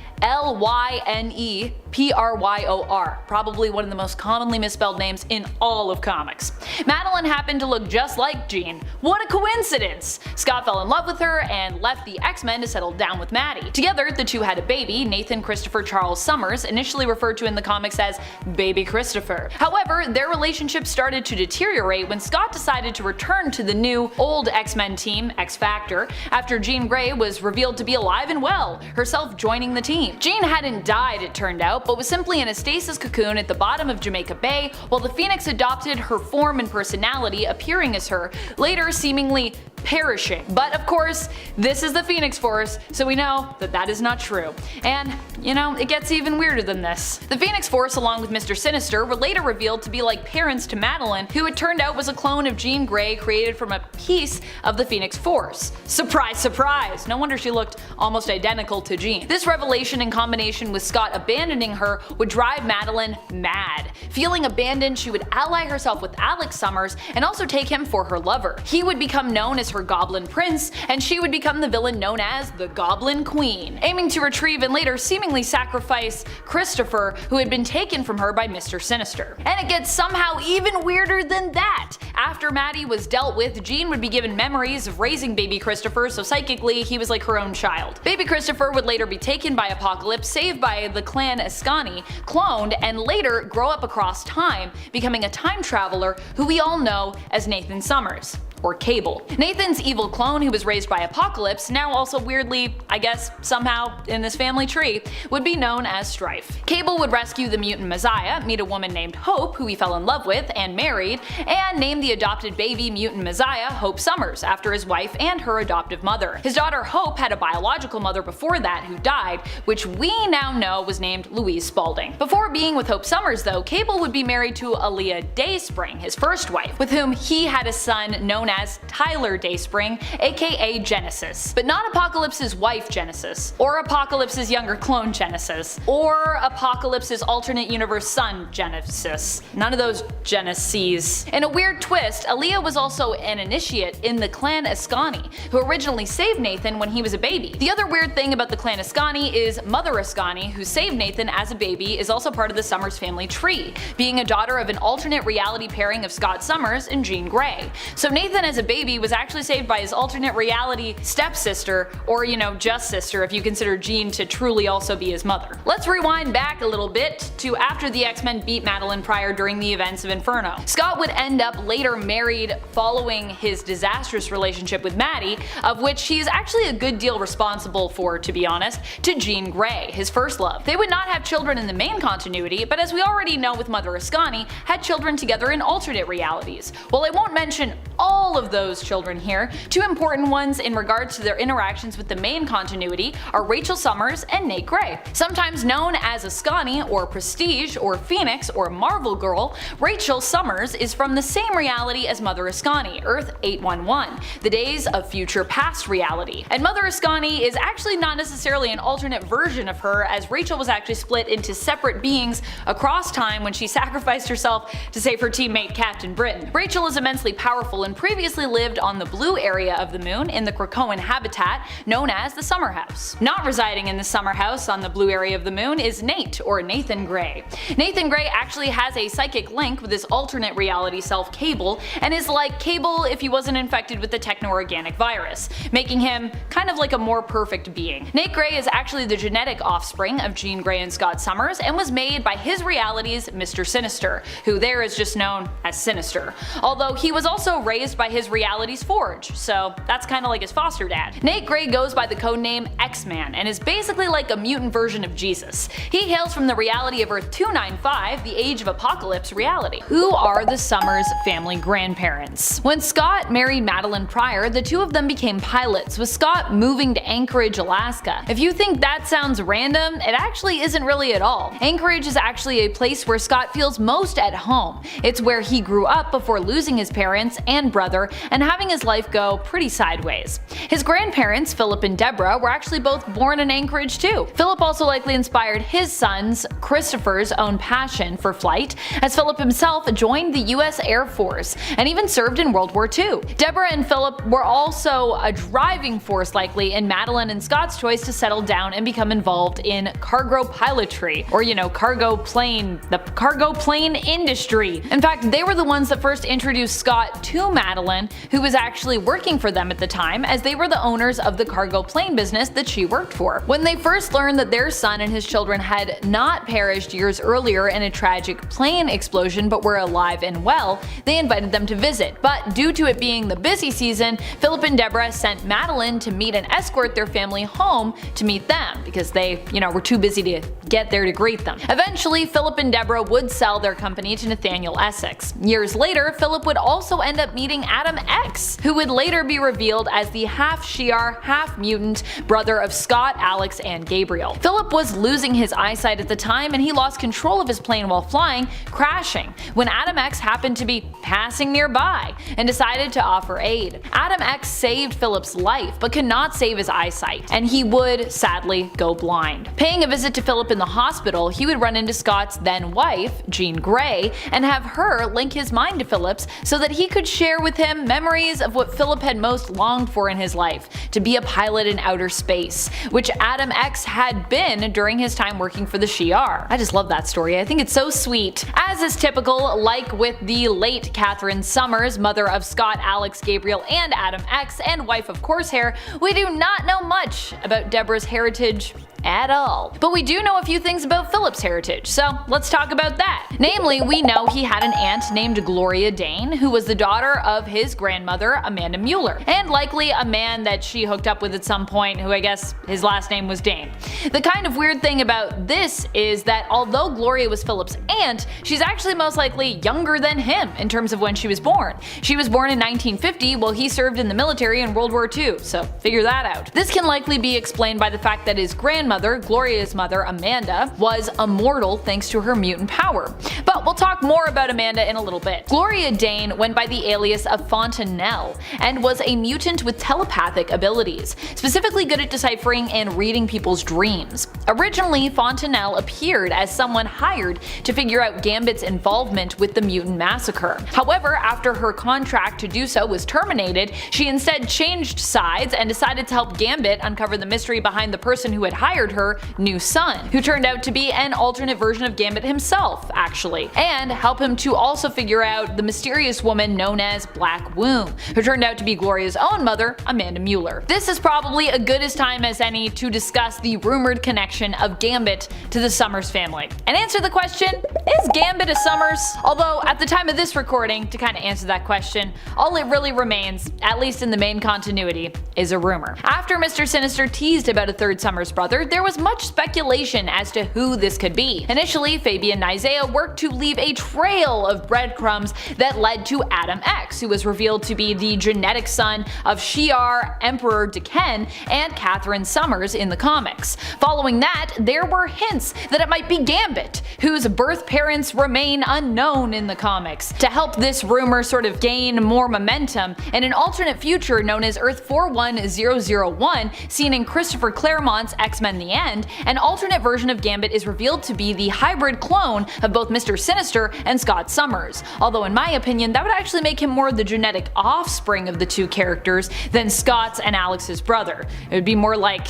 S1: Lynepr-Y-O-R, probably one of the most commonly misspelled names in all of comics. Madeline happened to look just like Jean. What a coincidence! Scott fell in love with her and left the X-Men to settle down with Maddie. Together, the two had a baby, Nathan Christopher Charles Summers, initially referred to in the comics as Baby Christopher. However, their relationship started to deteriorate when Scott decided to return to the new, old X-Men team, X-Factor, after Jean Grey was revealed to be alive and well, herself joining the team. Jean hadn't died, it turned out, but was simply in a stasis cocoon at the bottom of Jamaica Bay, while the Phoenix adopted her form and personality, appearing as her, later seemingly perishing. But of course, this is the Phoenix Force, so we know that that is not true. And, you know, it gets even weirder than this. The Phoenix Force, along with Mr. Sinister, were later revealed to be like parents to Madeline, who it turned out was a clone of Jean Grey created from a piece of the Phoenix Force. Surprise, surprise! No wonder she looked almost identical to Jean. This revelation, in combination with Scott abandoning her, would drive Madeline mad. Feeling abandoned, she would ally herself with Alex Summers and also take him for her lover. He would become known as her Goblin Prince, and she would become the villain known as the Goblin Queen, aiming to retrieve and later seemingly sacrifice Christopher, who had been taken from her by Mr. Sinister. And it gets somehow even weirder than that. After Maddie was dealt with, Jean would be given memories of raising baby Christopher, so psychically he was like her own child. Baby Christopher would later be taken by Apocalypse, saved by the clan Ascani, cloned, and later grow up across time, becoming a time traveler who we all know as Nathan Summers, or Cable. Nathan's evil clone, who was raised by Apocalypse, now also weirdly, I guess somehow in this family tree, would be known as Strife. Cable would rescue the mutant Messiah, meet a woman named Hope, who he fell in love with and married, and name the adopted baby mutant Messiah Hope Summers, after his wife and her adoptive mother. His daughter Hope had a biological mother before that who died, which we now know was named Louise Spaulding. Before being with Hope Summers though, Cable would be married to Aaliyah Dayspring, his first wife, with whom he had a son known as Tyler Dayspring, aka Genesis. But not Apocalypse's wife Genesis, or Apocalypse's younger clone Genesis, or Apocalypse's alternate universe son Genesis. None of those Geneses. In a weird twist, Aaliyah was also an initiate in the clan Ascani, who originally saved Nathan when he was a baby. The other weird thing about the clan Ascani is Mother Ascani, who saved Nathan as a baby, is also part of the Summers family tree, being a daughter of an alternate reality pairing of Scott Summers and Jean Grey. So Nathan as a baby was actually saved by his alternate reality stepsister, or you know, just sister if you consider Jean to truly also be his mother. Let's rewind back a little bit to after the X-Men beat Madeline Pryor during the events of Inferno. Scott would end up later married following his disastrous relationship with Maddie, of which he is actually a good deal responsible for, to be honest, to Jean Grey, his first love. They would not have children in the main continuity, but as we already know with Mother Ascani, had children together in alternate realities. While I won't mention all of those children here, two important ones in regards to their interactions with the main continuity are Rachel Summers and Nate Grey. Sometimes known as Ascani or Prestige or Phoenix or Marvel Girl, Rachel Summers is from the same reality as Mother Ascani, Earth 811, the Days of Future Past reality. And Mother Ascani is actually not necessarily an alternate version of her, as Rachel was actually split into separate beings across time when she sacrificed herself to save her teammate Captain Britain. Rachel is immensely powerful and previously lived on the blue area of the moon in the Krakoan habitat known as the Summer House. Not residing in the Summer House on the blue area of the moon is Nate, or Nathan Grey. Nathan Grey actually has a psychic link with his alternate reality self Cable, and is like Cable if he wasn't infected with the techno-organic virus, making him kind of like a more perfect being. Nate Grey is actually the genetic offspring of Jean Grey and Scott Summers, and was made by his reality's Mr. Sinister, who there is just known as Sinister, although he was also raised by his reality's Forge, so that's kinda like his foster dad. Nate Grey goes by the codename X-Man, and is basically like a mutant version of Jesus. He hails from the reality of Earth 295, the Age of Apocalypse reality. Who are the Summers family grandparents? When Scott married Madeline Pryor, the two of them became pilots, with Scott moving to Anchorage, Alaska. If you think that sounds random, it actually isn't really at all. Anchorage is actually a place where Scott feels most at home. It's where he grew up before losing his parents and brother brother and having his life go pretty sideways. His grandparents, Philip and Deborah, were actually both born in Anchorage too. Philip also likely inspired his sons, Christopher's own passion for flight, as Philip himself joined the US Air Force and even served in World War II. Deborah and Philip were also a driving force likely in Madeline and Scott's choice to settle down and become involved in cargo pilotry, or the cargo plane industry. In fact, they were the ones that first introduced Scott to Madeline, who was actually working for them at the time, as they were the owners of the cargo plane business that she worked for. When they first learned that their son and his children had not perished years earlier in a tragic plane explosion but were alive and well, they invited them to visit. But due to it being the busy season, Philip and Deborah sent Madeline to meet and escort their family home to meet them, because they, were too busy to get there to greet them. Eventually, Philip and Deborah would sell their company to Nathaniel Essex. Years later, Philip would also end up meeting Adam X, who would later be revealed as the half Shi'ar, half mutant brother of Scott, Alex, and Gabriel. Philip was losing his eyesight at the time, and he lost control of his plane while flying, crashing, when Adam X happened to be passing nearby and decided to offer aid. Adam X saved Philip's life, but could not save his eyesight, and he would sadly go blind. Paying a visit to Philip in the hospital, he would run into Scott's then wife, Jean Grey, and have her link his mind to Philip's so that he could share with him memories of what Philip had most longed for in his life, to be a pilot in outer space, which Adam X had been during his time working for the Shi'ar. I just love that story. I think it's so sweet. As is typical, like with the late Catherine Summers, mother of Scott, Alex, Gabriel, and Adam X, and wife of Corsair, we do not know much about Deborah's heritage at all. But we do know a few things about Philip's heritage, so let's talk about that. Namely, we know he had an aunt named Gloria Dane, who was the daughter of his grandmother, Amanda Mueller, and likely a man that she hooked up with at some point, who I guess his last name was Dane. The kind of weird thing about this is that although Gloria was Philip's aunt, she's actually most likely younger than him in terms of when she was born. She was born in 1950 while he served in the military in World War II, so figure that out. This can likely be explained by the fact that his grandmother, Gloria's mother, Amanda, was immortal thanks to her mutant power. But we'll talk more about Amanda in a little bit. Gloria Dane went by the alias of Fontanelle and was a mutant with telepathic abilities, specifically good at deciphering and reading people's dreams. Originally, Fontanelle appeared as someone hired to figure out Gambit's involvement with the mutant massacre. However, after her contract to do so was terminated, she instead changed sides and decided to help Gambit uncover the mystery behind the person who had hired her new son, who turned out to be an alternate version of Gambit himself, actually, and help him to also figure out the mysterious woman known as Black Womb, who turned out to be Gloria's own mother, Amanda Mueller. This is probably as good a time as any to discuss the rumored connection of Gambit to the Summers family, and answer the question, is Gambit a Summers? Although, at the time of this recording, to kind of answer that question, all it really remains, at least in the main continuity, is a rumor. After Mr. Sinister teased about a third Summers brother, there was much speculation as to who this could be. Initially, Fabian and Isaiah worked to leave a trail of breadcrumbs that led to Adam X, who was revealed to be the genetic son of Shi'ar Emperor Deken and Catherine Summers in the comics. Following that, there were hints that it might be Gambit, whose birth parents remain unknown in the comics. To help this rumor sort of gain more momentum, in an alternate future known as Earth 41001, seen in Christopher Claremont's X-Men The End, an alternate version of Gambit is revealed to be the hybrid clone of both Mr. Sinister and Scott Summers, although in my opinion that would actually make him more the genetic offspring of the two characters than Scott's and Alex's brother. It would be more like,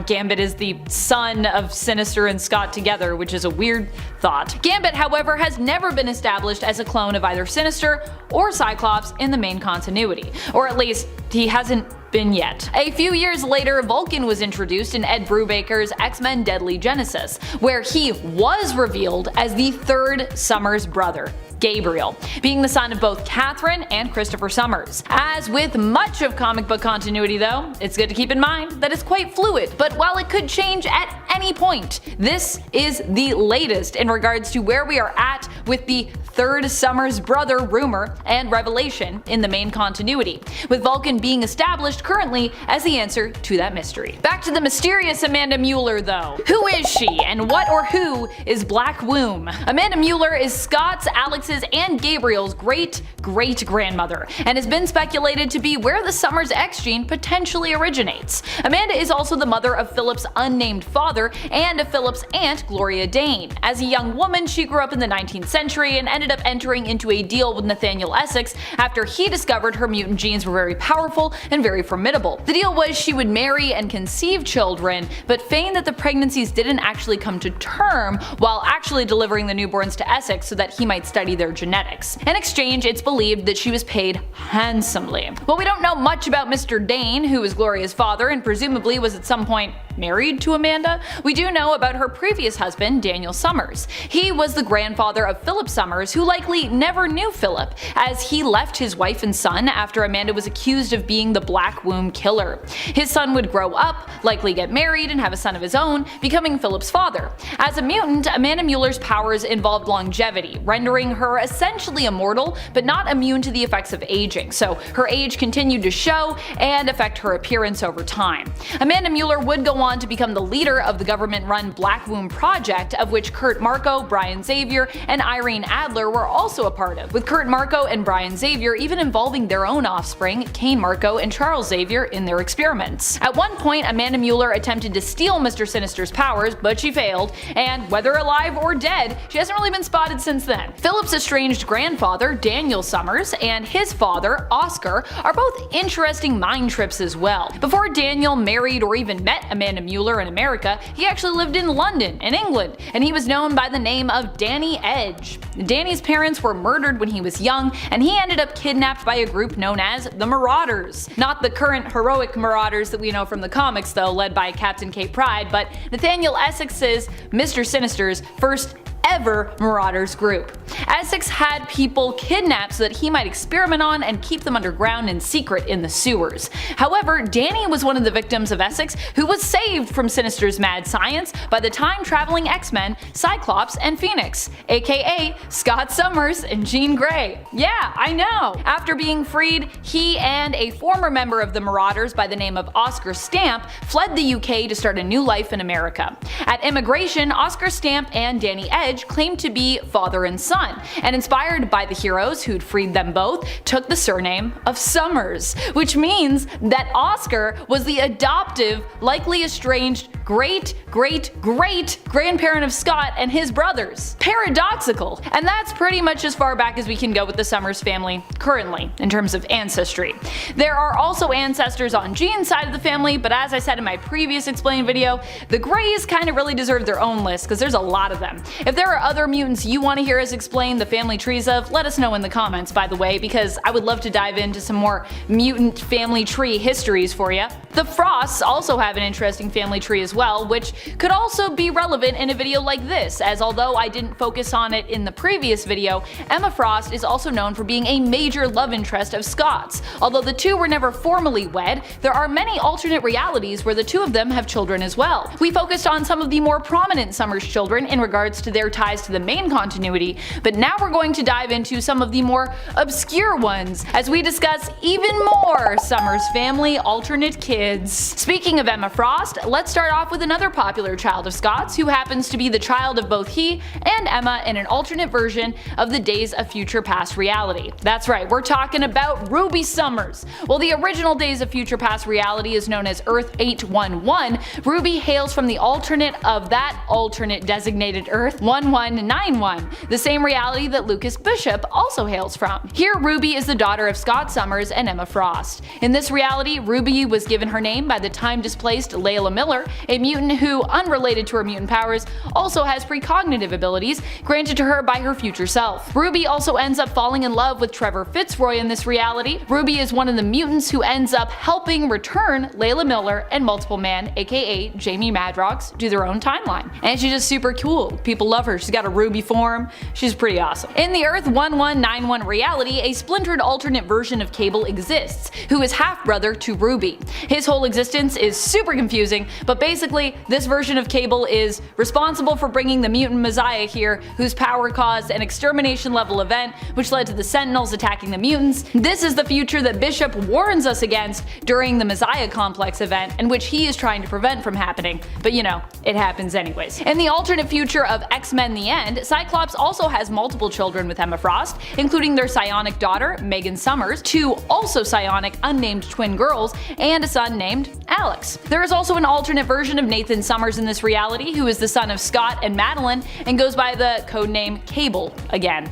S1: Gambit is the son of Sinister and Scott together, which is a weird thought. Gambit, however, has never been established as a clone of either Sinister or Cyclops in the main continuity, or at least he hasn't been yet. A few years later, Vulcan was introduced in Ed Brubaker's X-Men Deadly Genesis, where he was revealed as the third Summers brother, Gabriel, being the son of both Catherine and Christopher Summers. As with much of comic book continuity though, it's good to keep in mind that it's quite fluid, but while it could change at any point, this is the latest in regards to where we are at with the third Summers brother rumor and revelation in the main continuity, with Vulcan being established currently as the answer to that mystery. Back to the mysterious Amanda Mueller though. Who is she, and what or who is Black Womb? Amanda Mueller is Scott's, Alex's, and Gabriel's great-great-grandmother, and has been speculated to be where the Summers X gene potentially originates. Amanda is also the mother of Philip's unnamed father and of Philip's aunt Gloria Dane. As a young woman, she grew up in the 19th century and ended up entering into a deal with Nathaniel Essex after he discovered her mutant genes were very powerful and very formidable. The deal was she would marry and conceive children, but feigned that the pregnancies didn't actually come to term while actually delivering the newborns to Essex so that he might study their genetics. In exchange, it's believed that she was paid handsomely. While we don't know much about Mr. Dane, who was Gloria's father and presumably was at some point married to Amanda, we do know about her previous husband, Daniel Summers. He was the grandfather of Philip Summers, who likely never knew Philip, as he left his wife and son after Amanda was accused of being the Black Womb killer. His son would grow up, likely get married, and have a son of his own, becoming Philip's father. As a mutant, Amanda Mueller's powers involved longevity, rendering her essentially immortal, but not immune to the effects of aging, so her age continued to show and affect her appearance over time. Amanda Mueller would go on to become the leader of the government-run Black Womb Project, of which Kurt Marco, Brian Xavier, and Irene Adler were also a part of, with Kurt Marco and Brian Xavier even involving their own offspring, Kane Marco and Charles Xavier, in their experiments. At one point, Amanda Mueller attempted to steal Mr. Sinister's powers, but she failed, and whether alive or dead, she hasn't really been spotted since then. Philip's estranged grandfather, Daniel Summers, and his father, Oscar, are both interesting mind trips as well. Before Daniel married or even met Amanda Mueller in America, he actually lived in London, in England, and he was known by the name of Danny Edge. Danny's parents were murdered when he was young, and he ended up kidnapped by a group known as the Marauders. Not the current heroic Marauders that we know from the comics though, led by Captain Kate Pryde, but Nathaniel Essex's Mr. Sinister's first ever Marauders group. Essex had people kidnapped so that he might experiment on and keep them underground in secret in the sewers. However, Danny was one of the victims of Essex who was saved from Sinister's mad science by the time-traveling X-Men, Cyclops, and Phoenix, aka Scott Summers and Jean Grey. Yeah, I know! After being freed, he and a former member of the Marauders by the name of Oscar Stamp fled the UK to start a new life in America. At immigration, Oscar Stamp and Danny Edge claimed to be father and son, and inspired by the heroes who'd freed them both, took the surname of Summers, which means that Oscar was the adoptive, likely estranged great-great-great-grandparent of Scott and his brothers. Paradoxical, and that's pretty much as far back as we can go with the Summers family currently, in terms of ancestry. There are also ancestors on Jean's side of the family, but as I said in my previous Explain video, the Greys kinda really deserve their own list, because there's a lot of them. If there are other mutants you want to hear us explain the family trees of, let us know in the comments, by the way, because I would love to dive into some more mutant family tree histories for you. The Frosts also have an interesting family tree as well, which could also be relevant in a video like this, as although I didn't focus on it in the previous video, Emma Frost is also known for being a major love interest of Scott's. Although the two were never formally wed, there are many alternate realities where the two of them have children as well. We focused on some of the more prominent Summers children in regards to their ties to the main continuity, but now we're going to dive into some of the more obscure ones as we discuss even more Summers family alternate kids. Speaking of Emma Frost, let's start off with another popular child of Scott's who happens to be the child of both he and Emma in an alternate version of the Days of Future Past reality. That's right, we're talking about Ruby Summers. While the original Days of Future Past reality is known as Earth 811, Ruby hails from the alternate of that alternate designated Earth 1191, the same reality that Lucas Bishop also hails from. Here, Ruby is the daughter of Scott Summers and Emma Frost. In this reality, Ruby was given her name by the time-displaced Layla Miller, a mutant who, unrelated to her mutant powers, also has precognitive abilities granted to her by her future self. Ruby also ends up falling in love with Trevor Fitzroy in this reality. Ruby is one of the mutants who ends up helping return Layla Miller and Multiple Man, aka Jamie Madrox, to their own timeline. And she's just super cool. People love her. She's got a Ruby form. She's pretty awesome. In the Earth 1191 reality, a splintered alternate version of Cable exists, who is half-brother to Ruby. His His whole existence is super confusing, but basically this version of Cable is responsible for bringing the mutant Messiah here, whose power caused an extermination level event which led to the Sentinels attacking the mutants. This is the future that Bishop warns us against during the Messiah Complex event, and which he is trying to prevent from happening, but you know, it happens anyways. In the alternate future of X-Men The End, Cyclops also has multiple children with Emma Frost, including their psionic daughter, Megan Summers, two also psionic unnamed twin girls, and a son named Alex. There is also an alternate version of Nathan Summers in this reality, who is the son of Scott and Madeline and goes by the codename Cable again.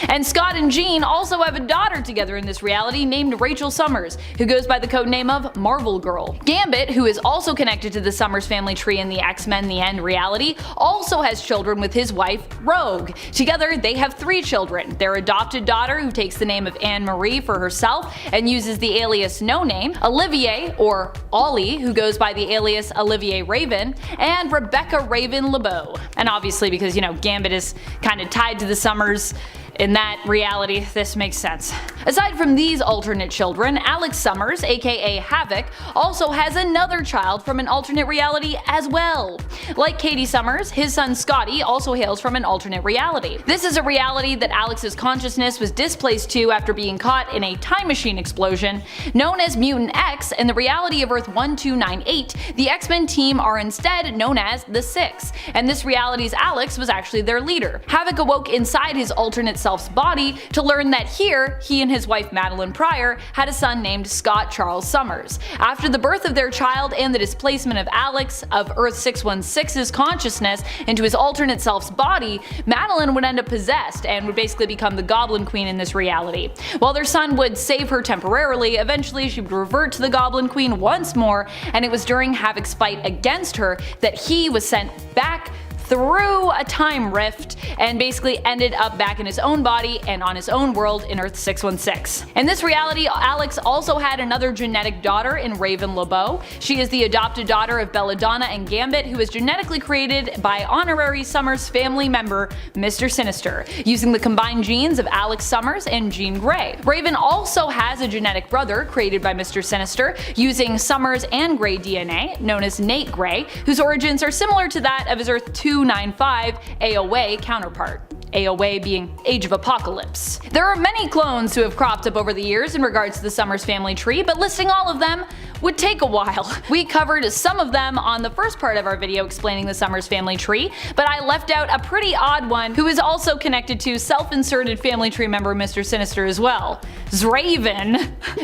S1: And Scott and Jean also have a daughter together in this reality named Rachel Summers, who goes by the codename of Marvel Girl. Gambit, who is also connected to the Summers family tree in the X-Men The End reality, also has children with his wife, Rogue. Together, they have 3 children. Their adopted daughter, who takes the name of Anne-Marie for herself and uses the alias No Name, Olivier, or Ollie, who goes by the alias Olivier Raven, and Rebecca Raven LeBeau. And obviously, because, you know, Gambit is kind of tied to the Summers in that reality, this makes sense. Aside from these alternate children, Alex Summers, aka Havoc, also has another child from an alternate reality as well. Like Katie Summers, his son Scotty also hails from an alternate reality. This is a reality that Alex's consciousness was displaced to after being caught in a time machine explosion. Known as Mutant X, in the reality of Earth 1298, the X-Men team are instead known as the Six, and this reality's Alex was actually their leader. Havoc awoke inside his alternate self's body to learn that here, he and his wife Madeline Pryor had a son named Scott Charles Summers. After the birth of their child and the displacement of Alex of Earth 616's consciousness into his alternate self's body, Madeline would end up possessed and would basically become the Goblin Queen in this reality. While their son would save her temporarily, eventually she would revert to the Goblin Queen once more, and it was during Havoc's fight against her that he was sent back through a time rift and basically ended up back in his own body and on his own world in Earth 616. In this reality, Alex also had another genetic daughter in Raven LeBeau. She is the adopted daughter of Belladonna and Gambit, who is genetically created by honorary Summers family member Mr. Sinister, using the combined genes of Alex Summers and Jean Grey. Raven also has a genetic brother created by Mr. Sinister using Summers and Grey DNA, known as Nate Grey, whose origins are similar to that of his Earth 295 AOA counterpart. AOA being Age of Apocalypse. There are many clones who have cropped up over the years in regards to the Summers family tree, but listing all of them would take a while. We covered some of them on the first part of our video explaining the Summers family tree, but I left out a pretty odd one who is also connected to self-inserted family tree member Mr. Sinister as well. Zraven.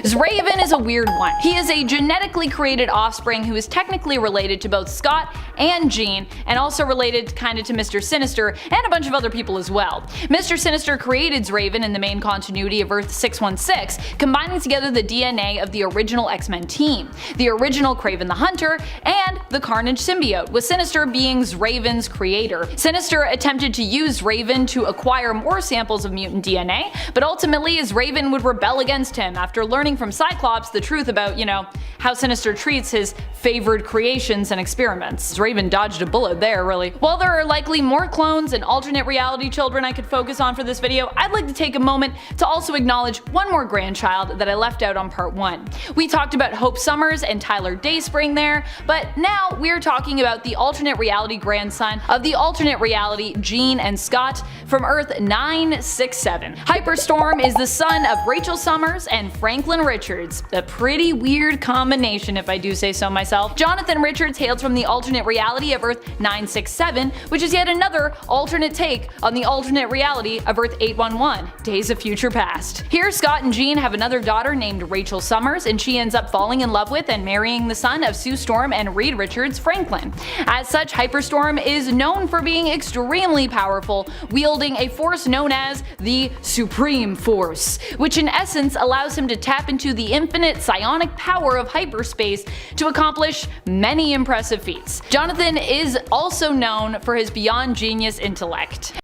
S1: Zraven is a weird one. He is a genetically created offspring who is technically related to both Scott and Jean, and also related kinda to Mr. Sinister and a bunch of other people as well. Mr. Sinister created Zraven in the main continuity of Earth 616, combining together the DNA of the original X-Men team, the original Kraven the Hunter, and the Carnage symbiote, with Sinister being Zraven's creator. Sinister attempted to use Zraven to acquire more samples of mutant DNA, but ultimately Zraven would rebel against him after learning from Cyclops the truth about, you know, how Sinister treats his favored creations and experiments. Zraven dodged a bullet there, really. While there are likely more clones and alternate reality children I could focus on for this video, I'd like to take a moment to also acknowledge one more grandchild that I left out on part 1. We talked about Hope Summers and Tyler Dayspring there, but now we're talking about the alternate reality grandson of the alternate reality Jean and Scott from Earth 967. Hyperstorm is the son of Rachel Summers and Franklin Richards, a pretty weird combination if I do say so myself. Jonathan Richards hails from the alternate reality of Earth 967, which is yet another alternate take on the alternate reality of Earth 811, Days of Future Past. Here, Scott and Jean have another daughter named Rachel Summers, and she ends up falling in love with and marrying the son of Sue Storm and Reed Richards, Franklin. As such, Hyperstorm is known for being extremely powerful, wielding a force known as the Supreme Force, which in essence allows him to tap into the infinite psionic power of hyperspace to accomplish many impressive feats. Jonathan is also known for his beyond genius intellect.